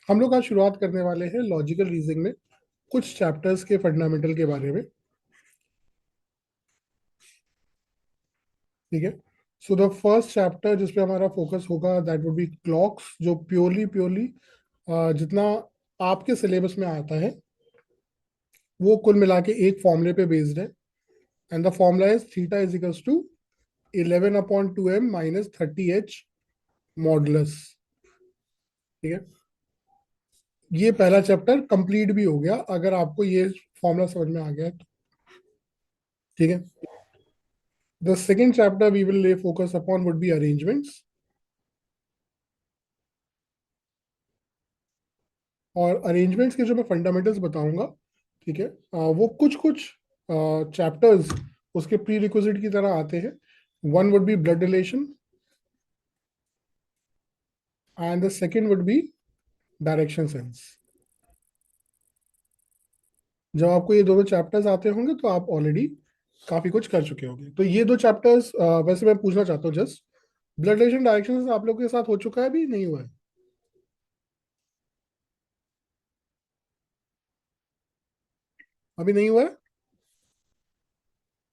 हम लोग आज शुरुआत करने वाले हैं लॉजिकल रीजनिंग में कुछ चैप्टर्स के फंडामेंटल के बारे में। ठीक है। सो द फर्स्ट चैप्टर जिसपे हमारा फोकस होगा दैट वुड बी क्लॉक्स, जो प्योरली प्योरली जितना आपके सिलेबस में आता है वो कुल मिला के एक फॉर्मूले पे बेस्ड है। And the formula is theta is equals to 11/2m minus 30h modulus. ठीक है। ये पहला चैप्टर कंप्लीट भी हो गया अगर आपको ये फॉर्मूला समझ में आ गया तो। ठीक है। The second chapter we will lay focus upon would be arrangements. और अरेंजमेंट्स के जो मैं फंडामेंटल्स बताऊंगा, ठीक है, वो कुछ कुछ चैप्टर्स उसके प्री रिक्विजिट की तरह आते हैं। One would B blood relation and the second would be direction sense. जब आपको ये दोनों चैप्टर्स आते होंगे तो आप ऑलरेडी काफी कुछ कर चुके होंगे। तो ये दो चैप्टर्स वैसे मैं पूछना चाहता हूँ just, blood relation direction sense आप लोगों के साथ हो चुका है, अभी नहीं हुआ है? अभी नहीं हुआ है?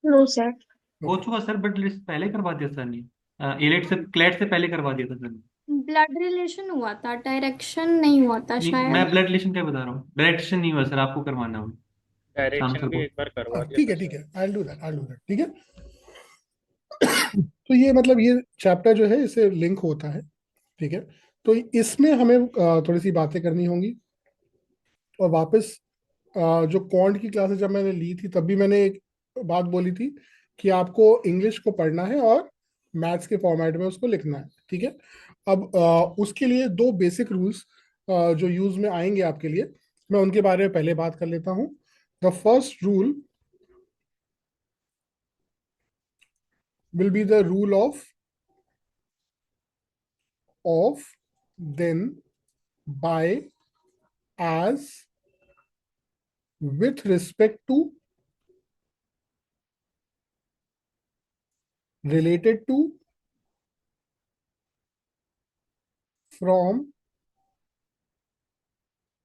No sir. हो ओके। चुका सर, बट लिस्ट पहले करवा दिया सर ने। इलेट से क्लेट से पहले करवा दिया था सर ने। ब्लड रिलेशन हुआ था, डायरेक्शन नहीं हुआ था नहीं, मैं शायद। ब्लड रिलेशन क्या बता रहा हूँ, डायरेक्शन नहीं हुआ सर, आपको करवाना हो। शाम डायरेक्शन सर भी को। एक बार करवा दिया ठीक था है, ठीक सर। है, आई विल डू दैट, ठीक है। तो ये मतलब ये चैप्टर जो है इससे लिंक होता है। ठीक है। तो इसमें हमें थोड़ी सी बातें करनी होंगी। और वापस जो क्वांट की क्लासेस जब मैंने ली थी तब भी मैंने एक बात बोली थी कि आपको इंग्लिश को पढ़ना है और मैथ्स के फॉर्मेट में उसको लिखना है। ठीक है। अब उसके लिए दो बेसिक रूल्स जो यूज में आएंगे आपके लिए, मैं उनके बारे में पहले बात कर लेता हूँ। The first rule will be the rule of then, by, as, with respect to, related to, from,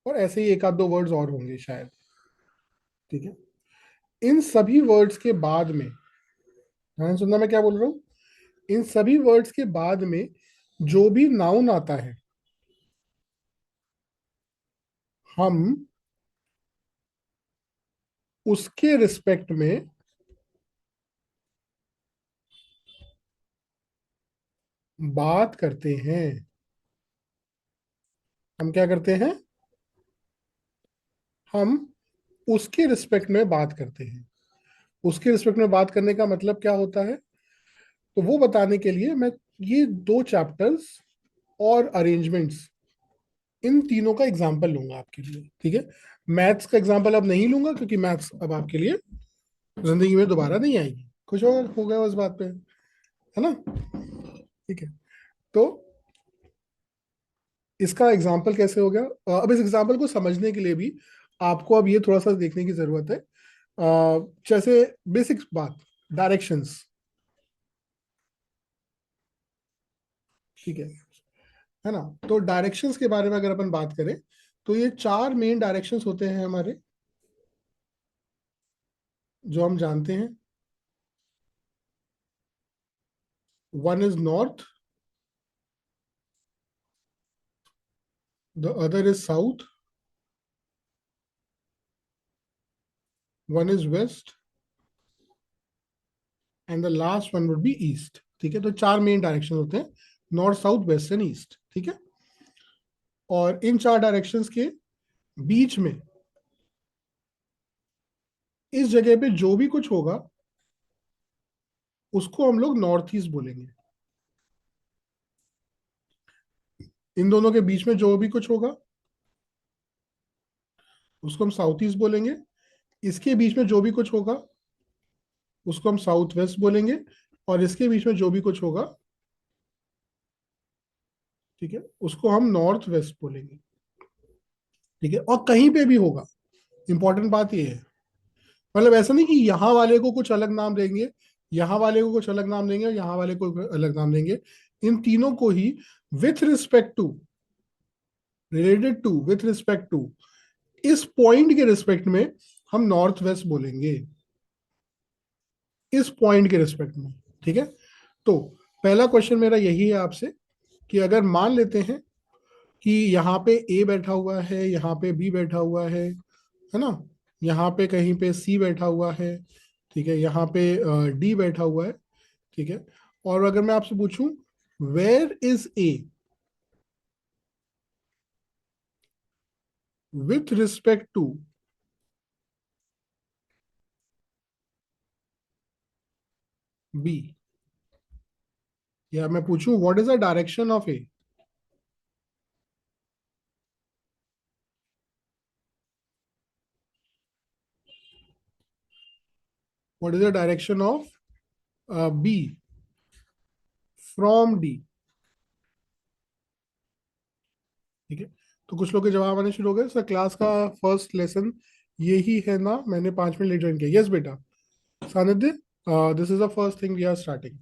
और ऐसे ही एक आध दो वर्ड्स और होंगे शायद। ठीक है। इन सभी वर्ड्स के बाद में, ध्यान सुनना मैं क्या बोल रहा हूं, इन सभी वर्ड्स के बाद में जो भी नाउन आता है हम उसके रिस्पेक्ट में बात करते हैं। हम क्या करते हैं? हम उसके रिस्पेक्ट में बात करते हैं। उसके रिस्पेक्ट में बात करने का मतलब क्या होता है, तो वो बताने के लिए मैं ये दो चैप्टर्स और अरेंजमेंट्स, इन तीनों का एग्जाम्पल लूंगा आपके लिए। ठीक है। मैथ्स का एग्जाम्पल अब नहीं लूंगा क्योंकि मैथ्स अब आपके लिए जिंदगी में दोबारा नहीं आएगी। खुश हो गया उस बात पे, है ना? ठीक है। तो इसका एग्जाम्पल कैसे हो गया? अब इस एग्जाम्पल को समझने के लिए भी आपको अब ये थोड़ा सा देखने की जरूरत है। जैसे बेसिक बात, डायरेक्शंस। ठीक है ना? तो डायरेक्शंस के बारे में अगर अपन बात करें तो ये चार मेन डायरेक्शंस होते हैं हमारे, जो हम जानते हैं। One is north, the other is south, one is west and the last one would be east. ठीक है। तो चार मेन डायरेक्शन होते हैं, north, south, west and east. ठीक है। और इन चार डायरेक्शंस के बीच में इस जगह पे जो भी कुछ होगा उसको हम लोग नॉर्थ ईस्ट बोलेंगे। इन दोनों के बीच में जो भी कुछ होगा उसको हम साउथ ईस्ट बोलेंगे। इसके बीच में जो भी कुछ होगा उसको हम साउथ वेस्ट बोलेंगे। और इसके बीच में जो भी कुछ होगा, ठीक है, उसको हम नॉर्थ वेस्ट बोलेंगे। ठीक है। और कहीं पे भी होगा, इंपॉर्टेंट बात ये है, मतलब ऐसा नहीं कि यहाँ वाले को कुछ अलग नाम देंगे, यहाँ वाले को कुछ अलग नाम देंगे और यहाँ वाले को अलग नाम देंगे। इन तीनों को ही with respect to related to, with respect to, इस पॉइंट के रिस्पेक्ट में हम नॉर्थ वेस्ट बोलेंगे, इस पॉइंट के रिस्पेक्ट में। ठीक है, तो पहला क्वेश्चन मेरा यही है आपसे कि अगर मान लेते हैं कि यहाँ पे ए बैठा हुआ है, यहाँ पे बी बैठा हुआ है ना, यहाँ पे कहीं पे सी बैठा हुआ है, ठीक है, यहाँ पे डी बैठा हुआ है, ठीक है, और अगर मैं आपसे पूछूं where is A with respect to B, या मैं पूछूं what is the direction of A, what is the direction of B from D. ठीक है, तो कुछ लोग के जवाब आने शुरू हो गए। सर क्लास का फर्स्ट लेसन यही है ना, मैंने 5 मिनट लेट ज्वाइन किया। यस बेटा Sanidhya, this is the first thing we are starting.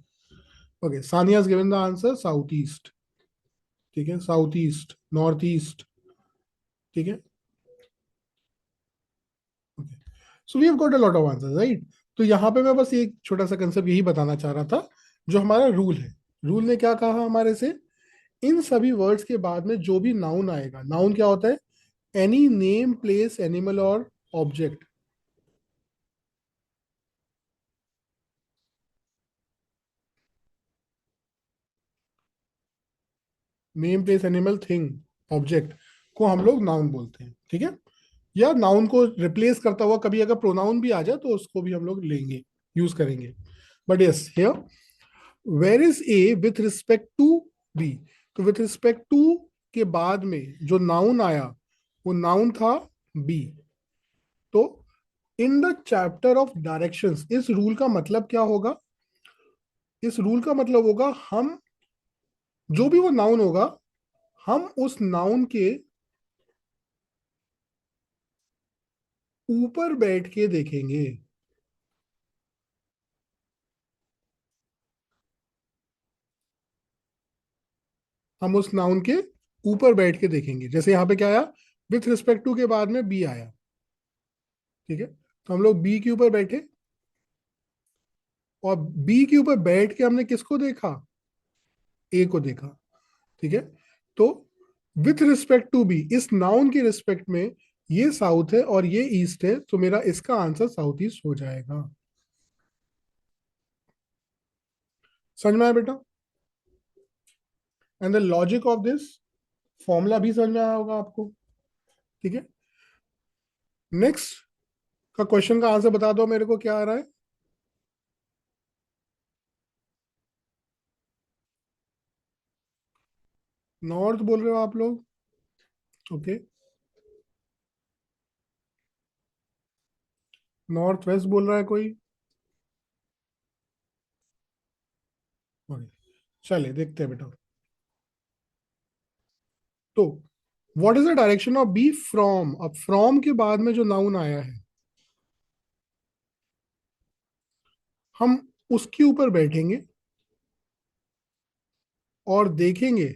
Okay, Saniya has given the answer south east. ठीक है, साउथ ईस्ट, नॉर्थ ईस्ट। ठीक है, okay, so we have got a lot of answers right. तो यहाँ पे मैं बस एक छोटा सा कंसेप्ट यही बताना चाह रहा था, जो हमारा रूल है। रूल ने क्या कहा हमारे से, इन सभी वर्ड्स के बाद में जो भी नाउन आएगा, नाउन क्या होता है, एनी नेम प्लेस एनिमल और object. Name place animal thing object को हम लोग नाउन बोलते हैं। ठीक है, या नाउन को रिप्लेस करता हुआ कभी अगर प्रोनाउन भी आ जाए तो उसको भी हम लोग लेंगे, यूज करेंगे। But yes here where is A with respect to B, तो विथ रिस्पेक्ट टू के बाद में जो नाउन आया वो नाउन था बी। तो in the chapter of directions, इस रूल का मतलब क्या होगा, इस रूल का मतलब होगा हम जो भी वो नाउन होगा, हम उस नाउन के ऊपर बैठ के देखेंगे। हम उस नाउन के ऊपर बैठ के देखेंगे। जैसे यहाँ पे क्या आया, विथ रिस्पेक्ट टू के बाद में बी आया। ठीक है, तो हम लोग बी के ऊपर बैठे, और बी के ऊपर बैठ के हमने किसको देखा, ए को देखा। ठीक है, तो विथ रिस्पेक्ट टू बी, इस नाउन की रिस्पेक्ट में ये साउथ है और ये ईस्ट है, तो मेरा इसका आंसर साउथ ईस्ट हो जाएगा। समझ में आया बेटा? And the logic of this formula भी समझ में आया होगा आपको। ठीक है, नेक्स्ट का क्वेश्चन का आंसर बता दो मेरे को, क्या आ रहा है। नॉर्थ बोल रहे हो आप लोग, ओके, नॉर्थ वेस्ट बोल रहा है कोई, ओके, चलिए देखते हैं बेटा। तो what is the direction of B from, अब फ्रॉम के बाद में जो नाउन आया है हम उसके ऊपर बैठेंगे और देखेंगे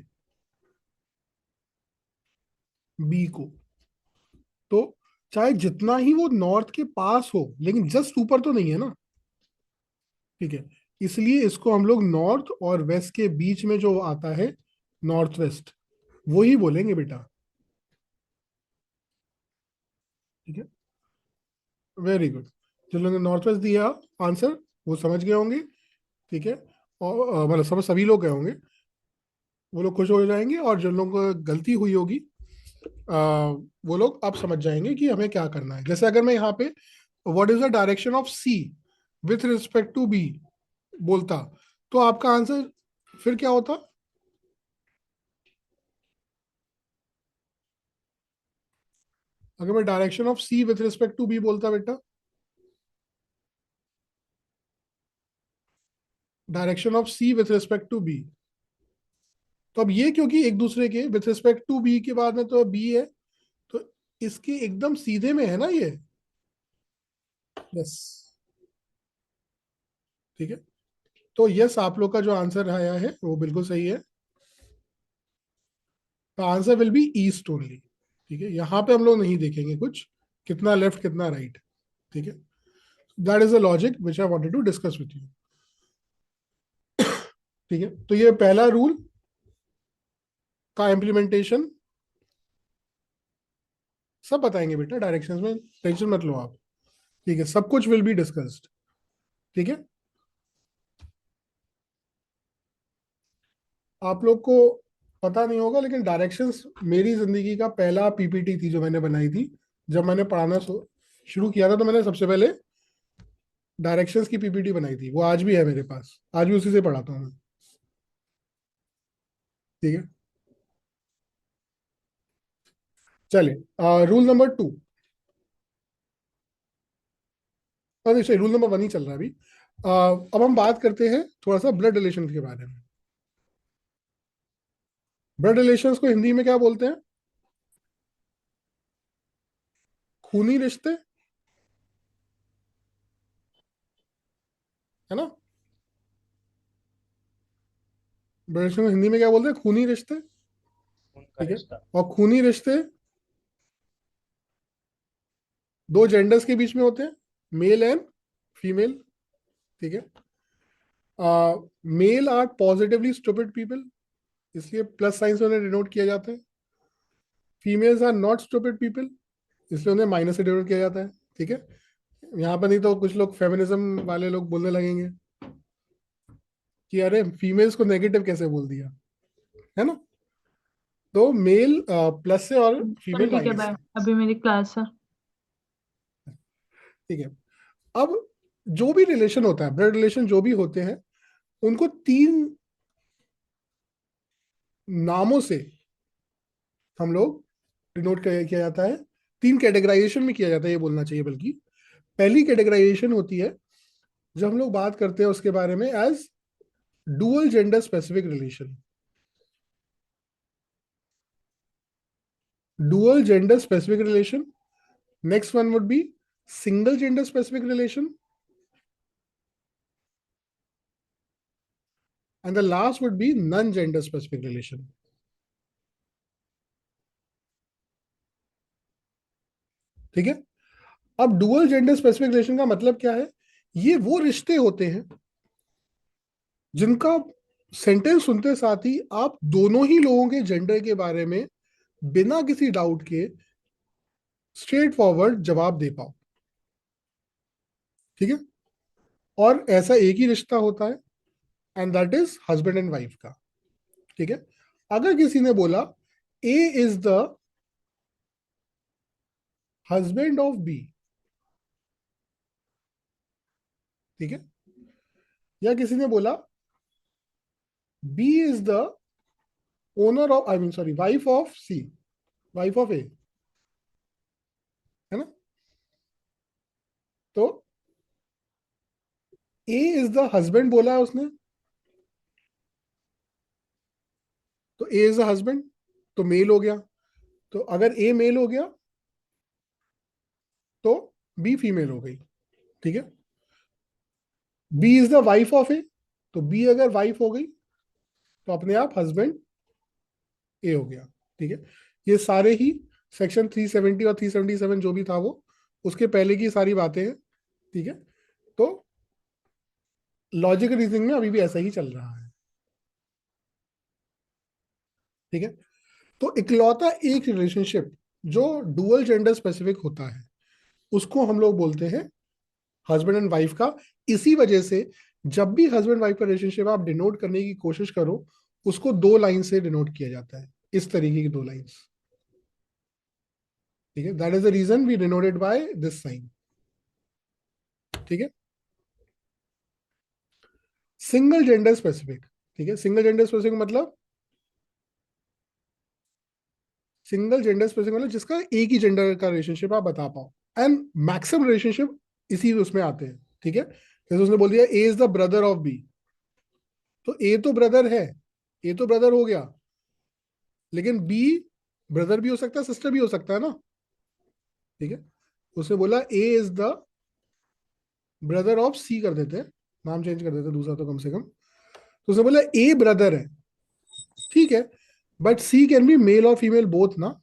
बी को। तो चाहे जितना ही वो नॉर्थ के पास हो, लेकिन जस्ट ऊपर तो नहीं है ना। ठीक है, इसलिए इसको हम लोग नॉर्थ और वेस्ट के बीच में जो आता है, नॉर्थ वेस्ट, वो ही बोलेंगे बेटा। ठीक है, वेरी गुड। जिन लोगों ने नॉर्थ वेस्ट दिया आंसर वो समझ गए होंगे। ठीक है, और मतलब समझ सभी लोग गए होंगे, वो लोग खुश हो जाएंगे, और जिन लोगों को गलती हुई होगी आ, वो लोग अब समझ जाएंगे कि हमें क्या करना है। जैसे अगर मैं यहाँ पे what is the direction of C with respect to B बोलता, तो आपका आंसर फिर क्या होता, अगर मैं direction of C with respect to B बोलता बेटा, direction of C with respect to B, तो अब ये क्योंकि एक दूसरे के विथ रिस्पेक्ट टू बी के बाद में तो बी है, तो इसके एकदम सीधे में है ना ये। यस, ठीक है, तो यस आप लोग का जो आंसर आया है वो बिल्कुल सही है। Answer will be east only. ठीक है, यहाँ पे हम लोग नहीं देखेंगे कुछ कितना लेफ्ट कितना राइट। ठीक है, that is the logic which I wanted to discuss with you. ठीक है, तो ये पहला रूल का इम्प्लीमेंटेशन सब बताएंगे बेटा डायरेक्शंस में, टेंशन मत लो आप। ठीक है, सब कुछ विल बी डिस्कस्ड। ठीक है, आप लोग को पता नहीं होगा लेकिन डायरेक्शंस मेरी जिंदगी का पहला पीपीटी थी जो मैंने बनाई थी। जब मैंने पढ़ाना शुरू किया था तो मैंने सबसे पहले डायरेक्शंस की पीपीटी बनाई थी, वो आज भी है मेरे पास, आज भी उसी से पढ़ाता हूँ मैं। ठीक है, चलिए रूल नंबर 2, नहीं सही, रूल नंबर 1 ही चल रहा है अभी। अब हम बात करते हैं थोड़ा सा ब्लड रिलेशन के बारे में। ब्लड रिलेशंस को हिंदी में क्या बोलते हैं? खूनी रिश्ते, है ना? ब्लड रिलेशन को हिंदी में क्या बोलते हैं? खूनी रिश्ते। ठीक है, और खूनी रिश्ते दो जेंडर्स के बीच में होते हैं, मेल एंड फीमेल। ठीक है, male are positively stupid people, इसलिए प्लस साइन से उन्हें डिनोट किया जाता है। Females are not stupid people, इसलिए उन्हें माइनस से डिनोट किया जाता है। ठीक है, यहाँ पर नहीं तो कुछ लोग फेमिनिज्म वाले लोग बोलने लगेंगे कि अरे फीमेल्स को नेगेटिव कैसे बोल दिया, है ना? तो मेल प्लस से और चल फीमेल ठीक है, माइनस बाय, से। अभी मेरी क्लास है। ठीक है, अब जो भी रिलेशन होता है, ब्लड रिलेशन जो भी होते हैं, उनको 3 नामों से हम लोग डिनोट किया जाता है। 3 कैटेगराइजेशन में किया जाता है ये बोलना चाहिए बल्कि। पहली कैटेगराइजेशन होती है जब हम लोग बात करते हैं उसके बारे में as dual gender specific relation. Dual gender specific relation. Next one would be single gender specific relation, and the last would be non-gender specific relation. ठीक है, अब डुअल जेंडर स्पेसिफिक रिलेशन का मतलब क्या है? ये वो रिश्ते होते हैं जिनका सेंटेंस सुनते साथ ही आप दोनों ही लोगों के जेंडर के बारे में बिना किसी डाउट के स्ट्रेट फॉरवर्ड जवाब दे पाओ। ठीक है, और ऐसा एक ही रिश्ता होता है and that is husband and wife का। ठीक है, अगर किसी ने बोला A is the husband of B, ठीक है, या किसी ने बोला B is the owner of, I mean sorry, wife of C, wife of A, है ना? तो ए इज द हस्बैंड बोला है उसने, तो ए इज द हस्बैंड, तो मेल हो गया। तो अगर ए मेल हो गया तो बी फीमेल हो गई। ठीक है, B is the wife of A, तो बी अगर वाइफ हो गई तो अपने आप हस्बैंड ए हो गया। ठीक है, ये सारे ही सेक्शन 370 और 377 जो भी था वो उसके पहले की सारी बातें हैं। ठीक है, तो लॉजिकल रीजनिंग में अभी भी ऐसा ही चल रहा है। ठीक है, तो इकलौता एक रिलेशनशिप जो डुअल जेंडर स्पेसिफिक होता है उसको हम लोग बोलते हैं हस्बैंड एंड वाइफ का। इसी वजह से जब भी हस्बैंड वाइफ का रिलेशनशिप आप डिनोट करने की कोशिश करो उसको 2 लाइन से डिनोट किया जाता है, इस तरीके की 2 लाइंस। ठीक है, that is the reason we denoted by this sign. ठीक है, सिंगल जेंडर स्पेसिफिक। ठीक है, सिंगल जेंडर स्पेसिफिक मतलब, सिंगल जेंडर स्पेसिफिक मतलब जिसका एक ही जेंडर का रिलेशनशिप आप बता पाओ एंड मैक्सिमम रिलेशनशिप इसी उसमें आते हैं। ठीक है, जैसे उसने बोल दिया A is the brother of B, तो ए तो ब्रदर है, ए तो ब्रदर हो गया, लेकिन बी ब्रदर भी हो सकता है सिस्टर भी हो सकता है ना। ठीक है, उसने बोला A is the brother of सी, कर देते हैं नाम चेंज कर देते हैं दूसरा तो कम से कम। तो उसने बोला ए ब्रदर है, ठीक है, but she can be male और फीमेल बोथ ना,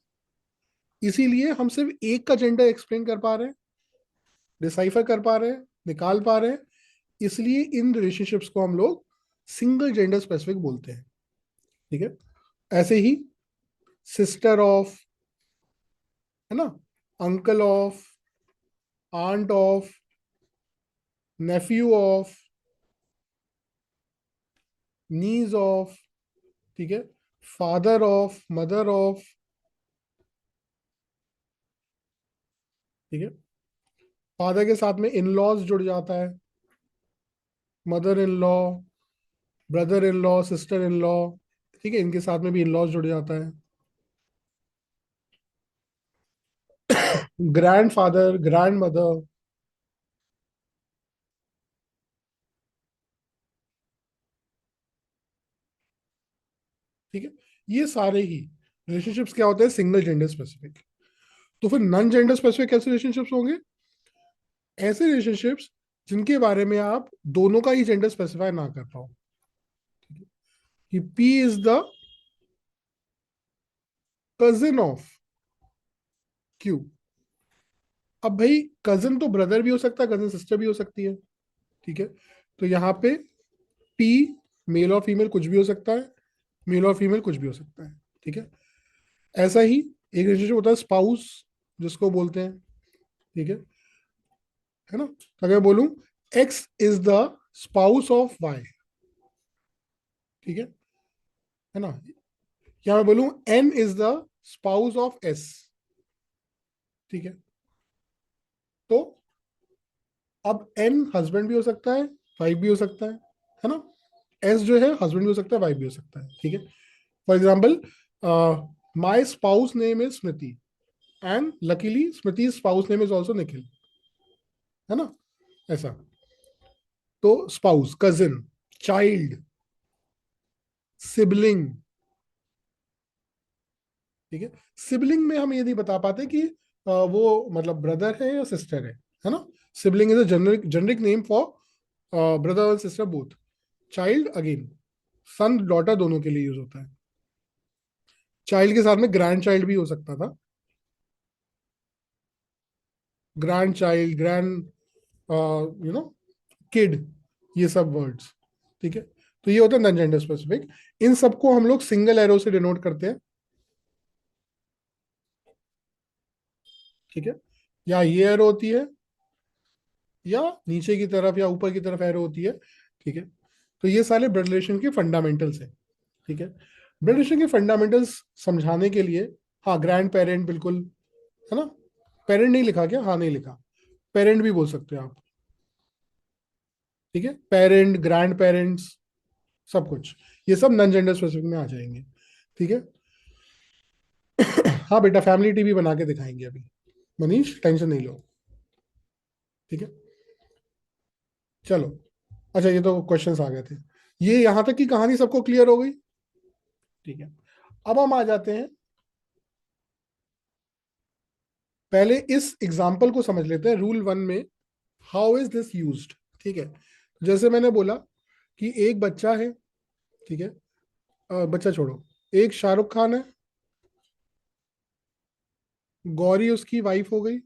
इसीलिए हम सिर्फ एक का जेंडर एक्सप्लेन कर पा रहे हैं, डिसाइफर कर पा रहे हैं, निकाल पा रहे हैं, इसलिए इन रिलेशनशिप्स को हम लोग सिंगल जेंडर स्पेसिफिक बोलते हैं। ठीक है, ऐसे ही सिस्टर ऑफ, है ना, uncle of, aunt of, nephew of, niece of, ठीक है, फादर ऑफ, मदर ऑफ, ठीक है, फादर के साथ में इन लॉज जुड़ जाता है, mother in law, brother in law, sister in law, ठीक है, इनके साथ में भी इन लॉज जुड़ जाता है, ग्रैंड फादर, ग्रैंड मदर, ठीक है, ये सारे ही रिलेशनशिप्स क्या होते हैं, सिंगल जेंडर स्पेसिफिक। तो फिर नॉन जेंडर स्पेसिफिक कैसे रिलेशनशिप्स होंगे, ऐसे रिलेशनशिप्स जिनके बारे में आप दोनों का ही जेंडर स्पेसिफाई ना कर पाओ, कि P is the cousin of Q. अब भाई कजिन तो ब्रदर भी हो सकता है, कजिन सिस्टर भी हो सकती है, ठीक है, तो यहाँ पे पी मेल और फीमेल कुछ भी हो सकता है, मेल और फीमेल कुछ भी हो सकता है, ठीक है। ऐसा ही एक रिलेशनशिप होता है स्पाउस, जिसको बोलते हैं, ठीक है ना। तो अगर बोलूं X is the spouse of Y, ठीक है ना, या मैं बोलूं N is the spouse of S, ठीक है। तो अब एन हस्बैंड भी हो सकता है, वाइफ भी हो सकता है ना, एस जो है हस्बैंड भी हो सकता है, वाइफ भी हो सकता है, ठीक है। For example, my spouse name is Smriti and luckily Smriti spouse name is also Nikhil, है ना, ऐसा। तो स्पाउस, कजिन, चाइल्ड, सिबलिंग, ठीक है। सिबलिंग में हम ये नहीं बता पाते कि वो मतलब ब्रदर है या सिस्टर है ना। Sibling is a generic generic name for brother और sister both. Child again son daughter दोनों के लिए यूज होता है। चाइल्ड के साथ में ग्रैंड चाइल्ड भी हो सकता था, ग्रैंड चाइल्ड, ग्रैंड किड, ये सब वर्ड्स, ठीक है। तो ये होता है नॉन जेंडर स्पेसिफिक। इन सबको हम लोग सिंगल एरो से डिनोट करते हैं, ठीक है। या ये एरो होती है, या नीचे की तरफ या ऊपर की तरफ एरो होती है, ठीक है। तो ये सारे ब्लड रिलेशन के फंडामेंटल्स हैं, ठीक है। ब्लड रिलेशन के फंडामेंटल्स समझाने के लिए, हाँ ग्रैंड पेरेंट बिल्कुल, है ना, पेरेंट नहीं लिखा क्या, हाँ नहीं लिखा, पेरेंट भी बोल सकते हो आप, ठीक है, पेरेंट, ग्रैंड पेरेंट्स, सब कुछ, ये सब नॉन जेंडर स्पेसिफिक में आ जाएंगे, ठीक है। हाँ बेटा, फैमिली टीवी बना के दिखाएंगे अभी, मनीष टेंशन नहीं लो, ठीक है। चलो, अच्छा ये तो क्वेश्चंस आ गए थे, ये यहां तक की कहानी सबको क्लियर हो गई, ठीक है। अब हम आ जाते हैं, पहले इस एग्जाम्पल को समझ लेते हैं, रूल वन में हाउ इज दिस यूज्ड, ठीक है। जैसे मैंने बोला कि एक बच्चा है, ठीक है, बच्चा छोड़ो, एक शाहरुख खान है, गौरी उसकी वाइफ हो गई,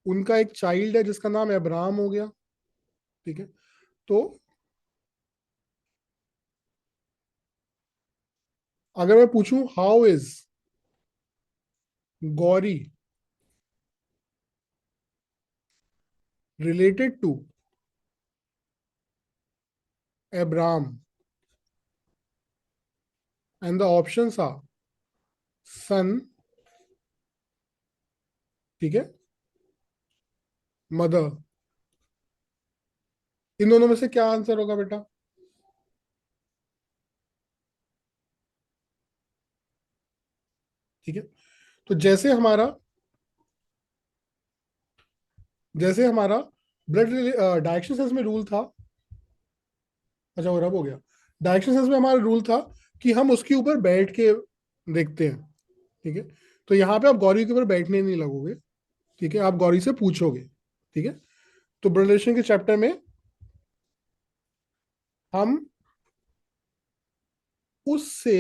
उनका एक चाइल्ड है जिसका नाम अब्राहम हो गया, ठीक है। तो अगर मैं पूछूं how is Gauri related to Abraham, and the options are son, ठीक है, मदर, इन दोनों में से क्या आंसर होगा बेटा, ठीक है। तो जैसे हमारा ब्लड डायरेक्शन सेंस में रूल था, अच्छा वो रब हो गया, डायरेक्शन सेंस में हमारा रूल था कि हम उसके ऊपर बैठ के देखते हैं, ठीक है। तो यहाँ पे आप गौरी के ऊपर बैठने नहीं लगोगे, ठीक है, आप गौरी से पूछोगे, ठीक है। तो ब्लड रिलेशन के चैप्टर में हम उससे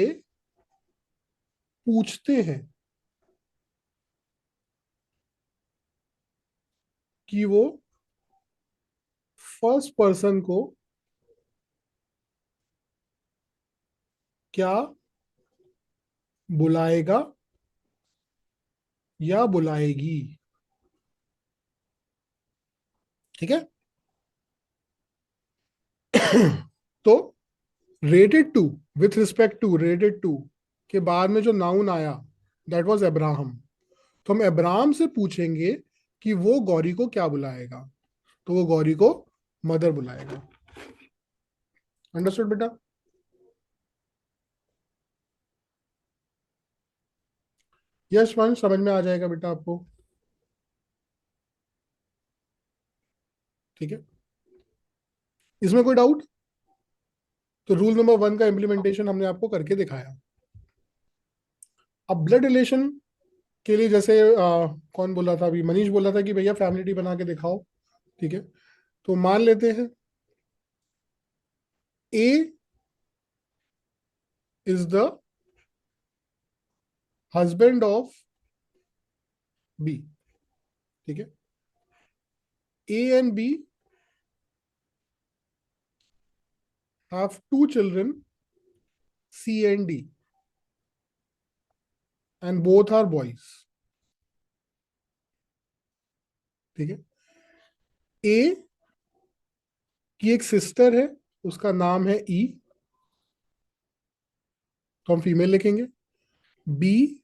पूछते हैं कि वो फर्स्ट पर्सन को क्या बुलाएगा या बुलाएगी। ठीक है। तो related to, with respect to, related to के बाद में जो नाउन आया दैट वाज अब्राहम। तो हम अब्राहम से पूछेंगे कि वो गौरी को क्या बुलाएगा, तो वो गौरी को मदर बुलाएगा। अंडरस्टूड बेटा? यस वंश, समझ में आ जाएगा बेटा आपको? ठीक है, इसमें कोई डाउट? तो रूल नंबर 1 का इम्प्लीमेंटेशन हमने आपको करके दिखाया। अब ब्लड रिलेशन के लिए जैसे कौन बोला था अभी, मनीष बोला था कि भैया फैमिली ट्री बना के दिखाओ। ठीक है, तो मान लेते हैं A is the husband of B. ठीक है, A and B have two children C and D and both are boys. ठीक है, ए की एक सिस्टर है, उसका नाम है ई, तो हम फीमेल लिखेंगे। बी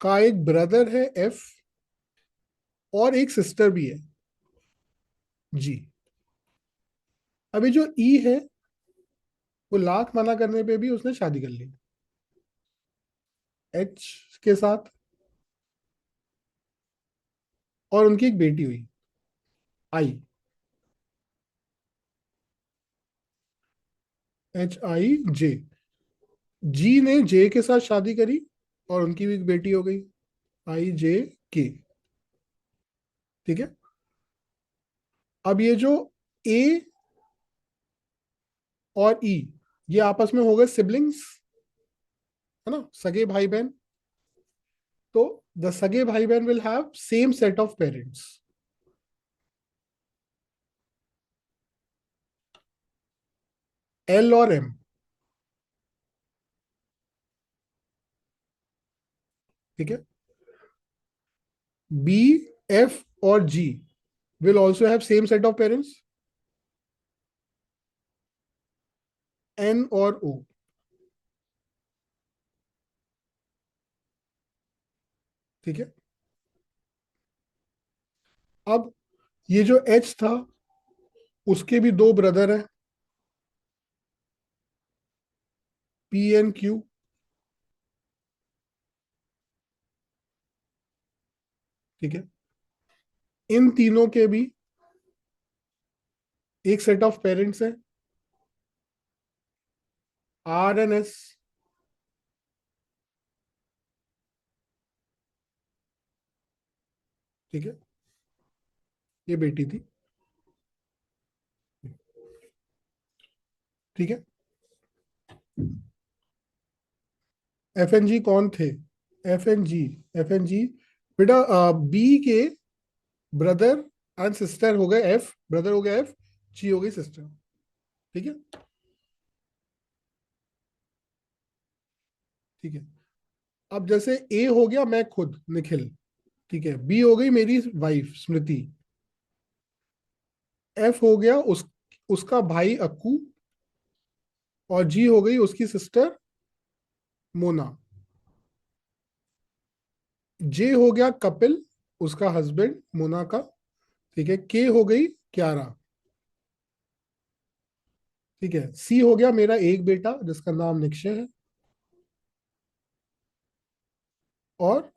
का एक ब्रदर है एफ, और एक सिस्टर भी है जी। अभी जो ई है वो लाख मना करने पे भी उसने शादी कर ली एच के साथ, और उनकी एक बेटी हुई आई, एच आई जे। जी ने जे के साथ शादी करी और उनकी भी एक बेटी हो गई, आई जे के। ठीक है, अब ये जो ए और ई, ये आपस में हो गए सिबलिंग्स, है ना, सगे भाई बहन। तो द सगे भाई बहन will have same set of parents. L और एम। ठीक है, बी एफ और G will also have same set of parents, N और ओ। ठीक है, अब ये जो एच था उसके भी दो ब्रदर हैं, पी एन क्यू। ठीक है, इन तीनों के भी एक सेट ऑफ पेरेंट्स है, आर एन एस। ठीक है, ये बेटी थी। ठीक है, एफ एन जी कौन थे? F N G, F N G बेटा बी के ब्रदर एंड सिस्टर हो गए एफ, ब्रदर हो गया एफ, जी हो गई सिस्टर। ठीक है, ठीक है। अब जैसे ए हो गया मैं खुद निखिल, ठीक है, बी हो गई मेरी वाइफ स्मृति, एफ हो गया उसका भाई अक्कू, और जी हो गई उसकी सिस्टर मोना, जे हो गया कपिल, उसका हस्बैंड मोना का। ठीक है, के हो गई क्यारा। ठीक है, सी हो गया मेरा एक बेटा जिसका नाम निक्षय है, और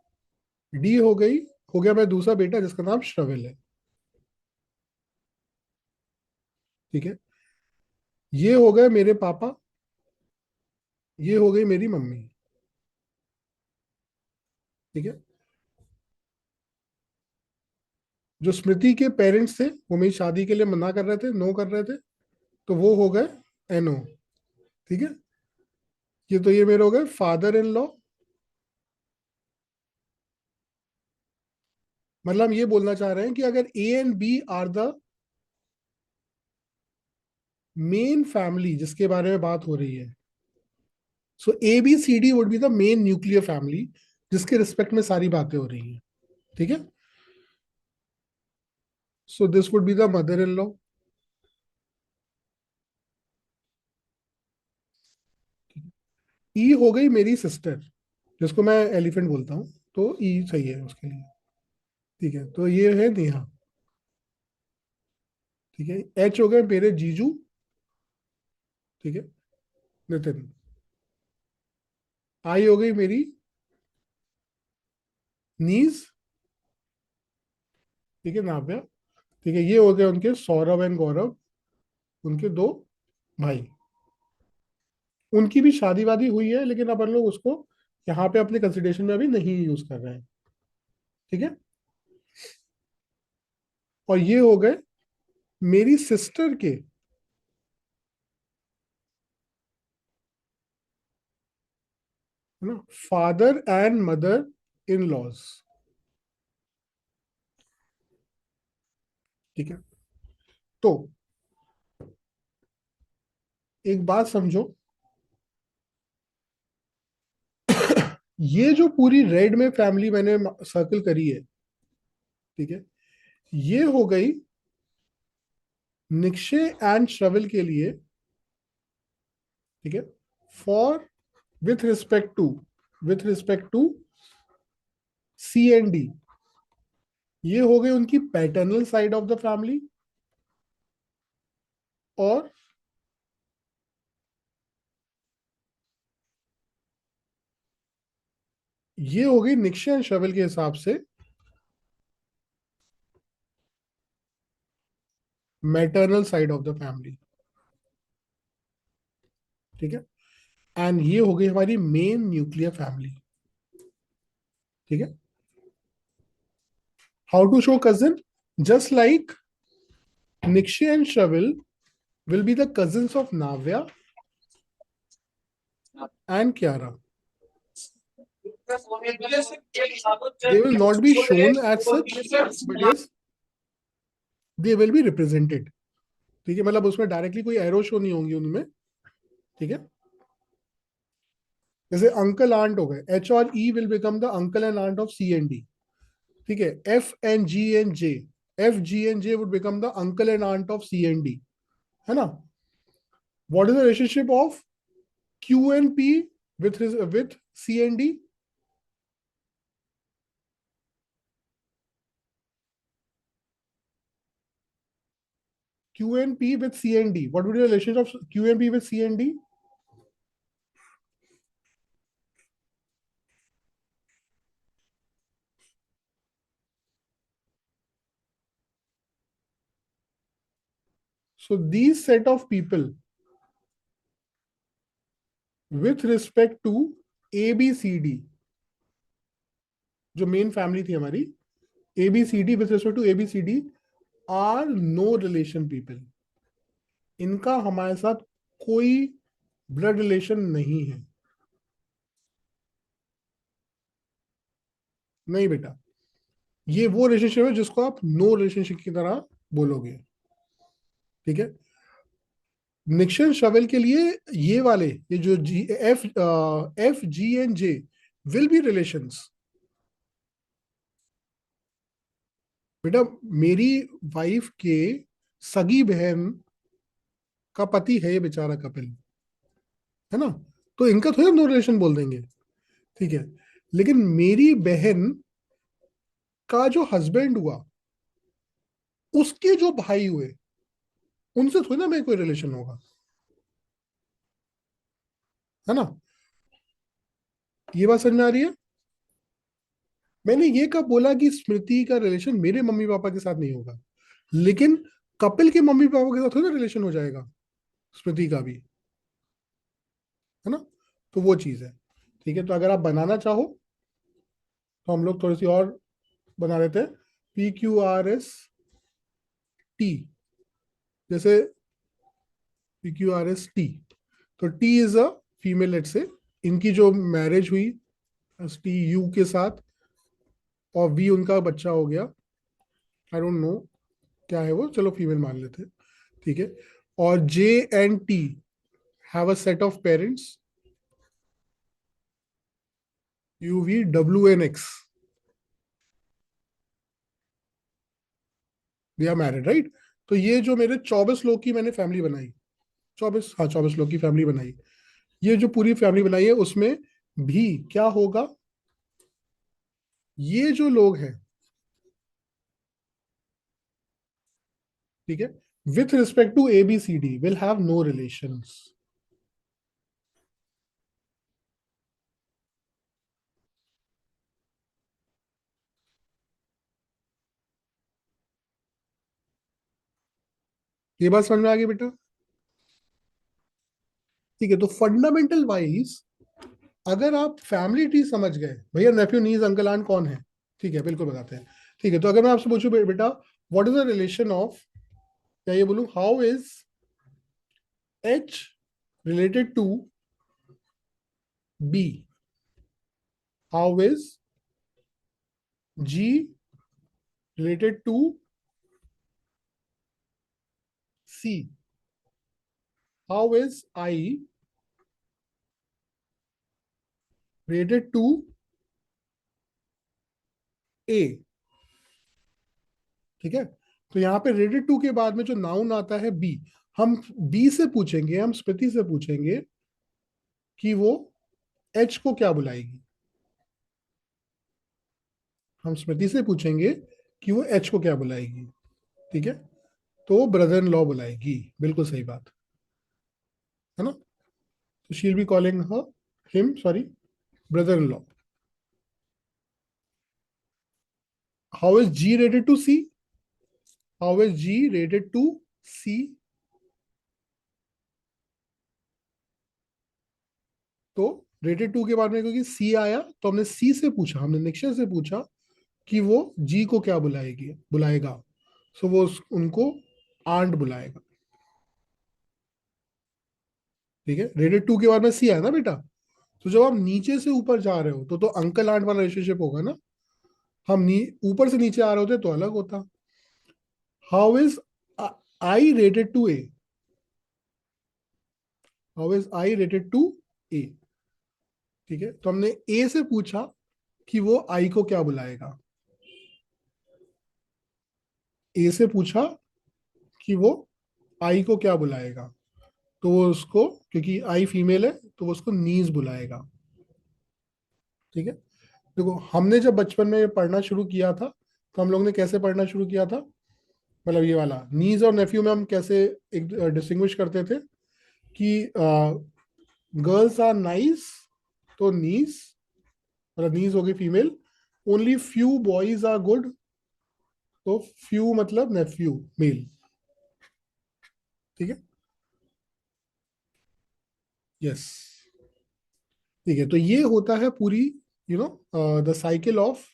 डी हो गया मेरा दूसरा बेटा जिसका नाम श्रविल है। ठीक है, ये हो गए मेरे पापा, ये हो गई मेरी मम्मी। ठीक है, जो स्मृति के पेरेंट्स थे वो मेरी शादी के लिए मना कर रहे थे, नो कर रहे थे, तो वो हो गए NO। ठीक है, ये मेरे हो गए फादर इन लॉ। मतलब हम ये बोलना चाह रहे हैं कि अगर A and B are the main family जिसके बारे में बात हो रही है, so ABCD would be the main nuclear family जिसके रिस्पेक्ट में सारी बातें हो रही हैं। ठीक है, so this would be the mother in law. E हो गई मेरी सिस्टर, जिसको मैं एलिफेंट बोलता हूँ, तो ई सही है उसके लिए। ठीक है, तो ये है नेहा। ठीक है, H हो गए मेरे जीजू। ठीक है, नितिन। आई हो गई मेरी नीज। ठीक है, नाव्या। ठीक है, ये हो गए उनके सौरभ एंड गौरव, उनके दो भाई। उनकी भी शादी वादी हुई है, लेकिन अपन लोग उसको यहाँ पे अपने कंसिडरेशन में अभी नहीं यूज कर रहे हैं। ठीक है, और ये हो गए मेरी सिस्टर के है ना father and mother in laws. ठीक है, तो एक बात समझो, ये जो पूरी रेड में फैमिली मैंने सर्कल करी है, ठीक है, ये हो गई निक्षय एंड श्रवल के लिए। ठीक है, for with respect to C and D। ये हो गई उनकी paternal side of the family, और ये हो गई निक्षय एंड श्रवल के हिसाब से maternal side of the family. ठीक है, एंड ये हो गई हमारी मेन न्यूक्लियर फैमिली। ठीक है, how to show cousin, just like Nikshay and Shraval will be the cousins of Navya and Kiara. They will not be shown as such, but yes, they will be represented. ठीक है, मतलब उसमें directly कोई arrow show नहीं होंगी उनमें। ठीक है, जैसे अंकल आंट हो गए, H और E will become the uncle and aunt of C and D। ठीक है, F G and J would become the uncle and aunt of C and D, है ना। What is the relationship of Q and P with C and D? Q and P with C and D. What would be the relationship of Q and P with C and D? So these set of people with respect to ABCD, जो main family थी हमारी, ABCD with respect to ABCD are no relation people. इनका हमारे साथ कोई blood relation नहीं है। नहीं बेटा, ये वो रिलेशनशिप है जिसको आप नो रिलेशनशिप की तरह बोलोगे। ठीक है, निक्सन शवेल के लिए ये वाले, ये जो F G and J will be relations. बेटा, मेरी वाइफ के सगी बहन का पति है ये बेचारा कपिल, है ना, तो इनका थोड़ा नो रिलेशन बोल देंगे। ठीक है, लेकिन मेरी बहन का जो हस्बैंड हुआ, उसके जो भाई हुए, उनसे थोड़ी ना मेरे कोई रिलेशन होगा, है ना। ये बात समझ में आ रही है। मैंने ये कब बोला कि स्मृति का रिलेशन मेरे मम्मी पापा के साथ नहीं होगा, लेकिन कपिल के मम्मी पापा के साथ थोड़ा रिलेशन हो जाएगा स्मृति का भी, है ना। तो वो चीज है। ठीक है, तो अगर आप बनाना चाहो तो हम लोग थोड़ी सी और बना लेते हैं, PQRST। जैसे PQRST। तो T is a female, let say इनकी जो मैरिज हुई STU के साथ और V उनका बच्चा हो गया, आई डोंट नो क्या है वो, चलो फीमेल मान लेते हैं, ठीक है। और J and T have a set of parents UVWNX, they are married, right. तो ये जो मेरे 24 लोग की मैंने फैमिली बनाई, 24, हाँ 24 लोग की फैमिली बनाई, ये जो पूरी फैमिली बनाई है उसमें भी क्या होगा, ये जो लोग हैं, ठीक है, with respect to ABCD will have no relations. ये बात समझ में आ गई बेटा? ठीक है, तो फंडामेंटल वाइज अगर आप फैमिली ट्री समझ गए, भैया नेफ्यू नीज अंकल आंट कौन है, ठीक है बिल्कुल बताते हैं। ठीक है, तो अगर मैं आपसे पूछूं बेटा what is the relation of, या ये बोलूं how is H related to B, how is G related to C, how is I related to A, ठीक है। तो यहाँ पे related to के बाद में जो नाउन आता है B, हम B से पूछेंगे, हम स्मृति से पूछेंगे कि वो H को क्या बुलाएगी, हम स्मृति से पूछेंगे कि वो H को क्या बुलाएगी, ठीक है। तो ब्रदर इन लॉ बुलाएगी, बिल्कुल सही बात है ना। तो she will be calling her him, sorry, brother in law. How is G rated to C? How is G rated to C? तो रेटेड टू के बाद में क्योंकि C आया तो हमने C से पूछा, हमने निक्षय से पूछा कि वो G को क्या बुलाएगी, बुलाएगा। सो वो उनको आंट बुलाएगा, ठीक है। रेटेड टू के बाद में C आया ना बेटा, तो जब आप नीचे से ऊपर जा रहे हो तो अंकल आंट वाला रिलेशनशिप होगा ना। हम ऊपर से नीचे आ रहे होते तो अलग होता। How is I rated to A? How is I rated to A? ठीक है, तो हमने A से पूछा कि वो I को क्या बुलाएगा, A से पूछा कि वो I को क्या बुलाएगा, तो वो उसको, क्योंकि I फीमेल है तो वो उसको नीज बुलाएगा, ठीक है। देखो हमने जब बचपन में पढ़ना शुरू किया था तो हम लोग ने कैसे पढ़ना शुरू किया था, मतलब ये वाला नीज और नेफ्यू में हम कैसे एक डिस्टिंग्विश करते थे कि गर्ल्स आर नाइस तो नीज, मतलब नीज होगी female, only few boys are good तो फ्यू मतलब नेफ्यू मेल, ठीक है। यस, ठीक है, तो ये होता है पूरी the cycle of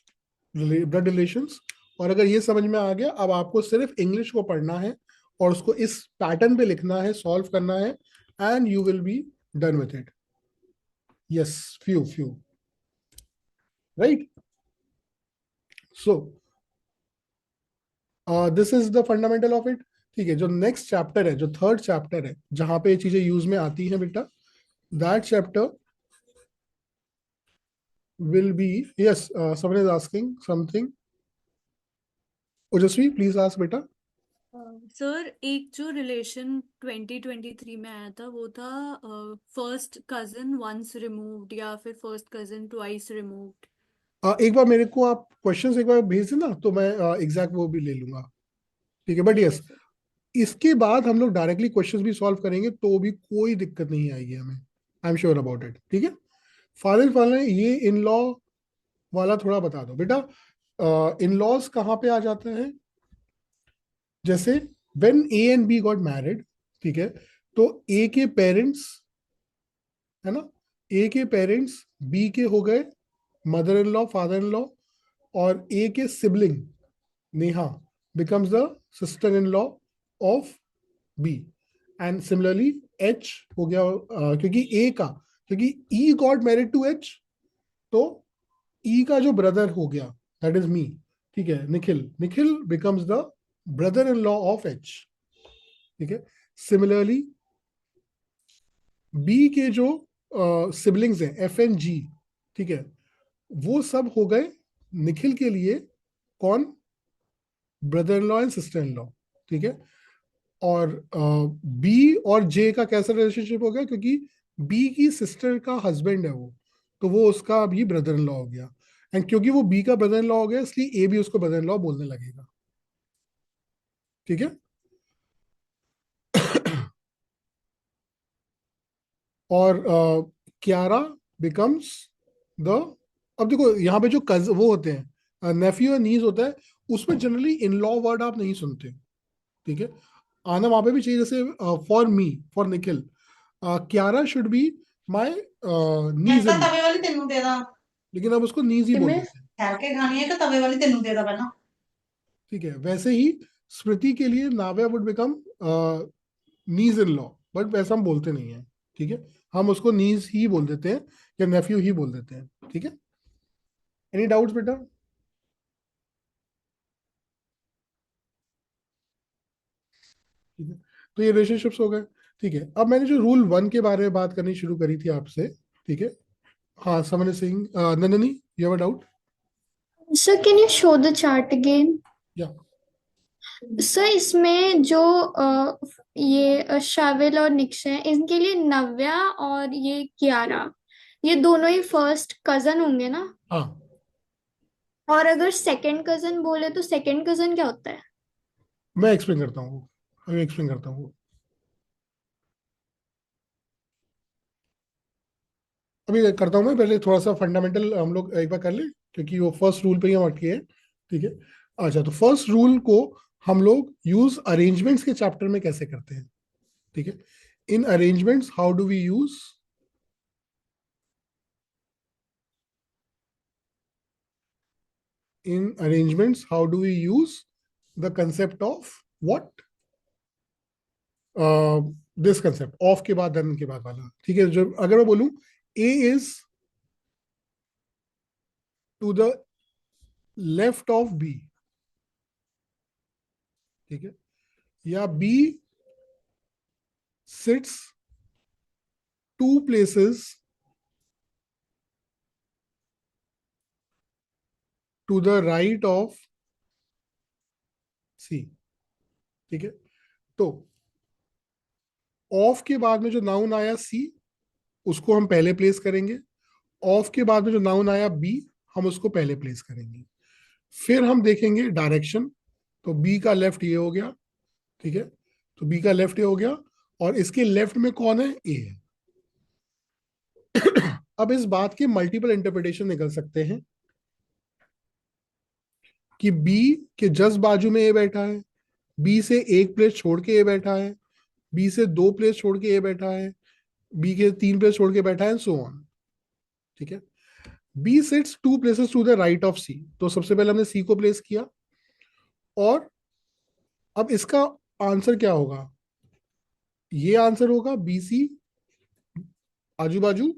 blood relations. और अगर ये समझ में आ गया, अब आपको सिर्फ इंग्लिश को पढ़ना है और उसको इस पैटर्न पे लिखना है, सॉल्व करना है, and you will be done with it. Yes, few few, right. So this is the fundamental of it, ठीक है। जो नेक्स्ट चैप्टर है, जो थर्ड चैप्टर है, जहां पे ये चीजें यूज में आती हैं बेटा, that chapter will be, yes, someone is asking something. Ojasvi, please ask बेटा। सर एक जो रिलेशन 2023 में आया था वो था फर्स्ट कजन वंस रिमूव्ड या फिर फर्स्ट कजन ट्वाइस रिमूव्ड। एक बार मेरे को आप क्वेश्चंस एक बार भेज देना तो मैं एग्जैक्ट वो भी ले लूंगा, ठीक है। बट यस, इसके बाद हम लोग डायरेक्टली क्वेश्चंस भी सॉल्व करेंगे तो भी कोई दिक्कत नहीं आएगी हमें, I am sure about it, ठीक है। फादर फादर ये इन लॉ वाला थोड़ा बता दो बेटा। इन लॉज कहाँ पे आ जाता है, जैसे when A and B got married, ठीक है, तो A के पेरेंट्स, है ना, A के पेरेंट्स B के हो गए mother in law, father in law, और A के sibling Neha becomes the sister in law of B, and similarly H हो गया, क्योंकि ए का, क्योंकि ई गॉट मैरिड टू एच, तो ई का जो ब्रदर हो गया दैट इज मी, ठीक है, Nikhil, Nikhil becomes the brother in law of H, ठीक है। सिमिलरली बी के जो सिबलिंग्स हैं एफ एंड जी, ठीक है, वो सब हो गए निखिल के लिए कौन, brother in law and sister in law, ठीक है। और बी और जे का कैसा रिलेशनशिप हो गया, क्योंकि बी की सिस्टर का हस्बैंड है वो, तो वो उसका भी ब्रदर इन लॉ हो गया, एंड क्योंकि वो बी का ब्रदर इन लॉ हो गया इसलिए ए भी उसको ब्रदर इन लॉ बोलने लगेगा, ठीक है। और क्यारा बिकम्स द, अब देखो यहाँ पे जो कज वो होते हैं नेफ्यू और नीज होता है, उसमें जनरली इन लॉ वर्ड आप नहीं सुनते, ठीक है। आना वहां पे भी चाहिए, जैसे for me, for Nikhil, Kiara should be my मैं नीज कहा इन लॉ, तवे वाली तेनू दे दा लेकिन अब उसको नीज ही कि बोल मैं देते हैं, ठहर के खानी है कि तवे वाली तेनू दे दा पहला। ठीक है। वैसे ही स्मृति के लिए Navya would become knees in law, but वैसा हम बोलते नहीं है, ठीक है। हम उसको नीज ही बोल देते हैं या नेफ्यू ही बोल देते हैं, ठीक है। एनी डाउट्स बेटा? ठीक है, तो ये रिलेशनशिप्स हो गए, ठीक है। अब मैंने जो रूल 1 के बारे में बात करनी शुरू करी थी आपसे, ठीक है। हाँ, Saman Singh, Nandini, you have a doubt? Sir, can you show the chart again? या सर इसमें जो ये शाविल और निक्शय हैं, इनके लिए नव्या और ये कियारा, ये दोनों ही फर्स्ट कजन होंगे ना? हाँ, और अगर सेकंड कजन बोले तो सेकंड कजन क्या होता है? मैं एक्सप्लेन करता हूँ, अभी एक्सप्लेन करता हूँ, अभी करता हूँ। मैं पहले थोड़ा सा फंडामेंटल हम लोग एक बार कर ले, क्योंकि वो फर्स्ट रूल पे ही हम अटके हैं, ठीक है। अच्छा, तो फर्स्ट रूल को हम लोग यूज अरेंजमेंट्स के चैप्टर में कैसे करते हैं, ठीक है। इन arrangements how do we use, in arrangements how do we use the concept of what, this concept of के बाद देन के बाद वाला, ठीक है। जो अगर मैं बोलूं A is to the left of B, ठीक है, या B sits 2 places to the right of C, ठीक है। तो ऑफ के बाद में जो नाउन आया सी, उसको हम पहले प्लेस करेंगे, ऑफ के बाद में जो नाउन आया बी, हम उसको पहले प्लेस करेंगे। फिर हम देखेंगे डायरेक्शन, तो बी का लेफ्ट ये हो गया, ठीक है, तो बी का लेफ्ट ये हो गया, और इसके लेफ्ट में कौन है, ए है। अब इस बात के मल्टीपल इंटरप्रिटेशन निकल सकते हैं कि बी के जस्ट बाजू में ए बैठा है, बी से 1 प्लेस छोड़ के ए बैठा है, बी से 2 प्लेस छोड़ के ए बैठा है, बी के 3 प्लेस छोड़ के बैठा है, सो ऑन, ठीक है। B sits 2 places to the right of C, तो सबसे पहले हमने सी को प्लेस किया, और अब इसका आंसर क्या होगा, ये आंसर होगा बी सी आजू बाजू,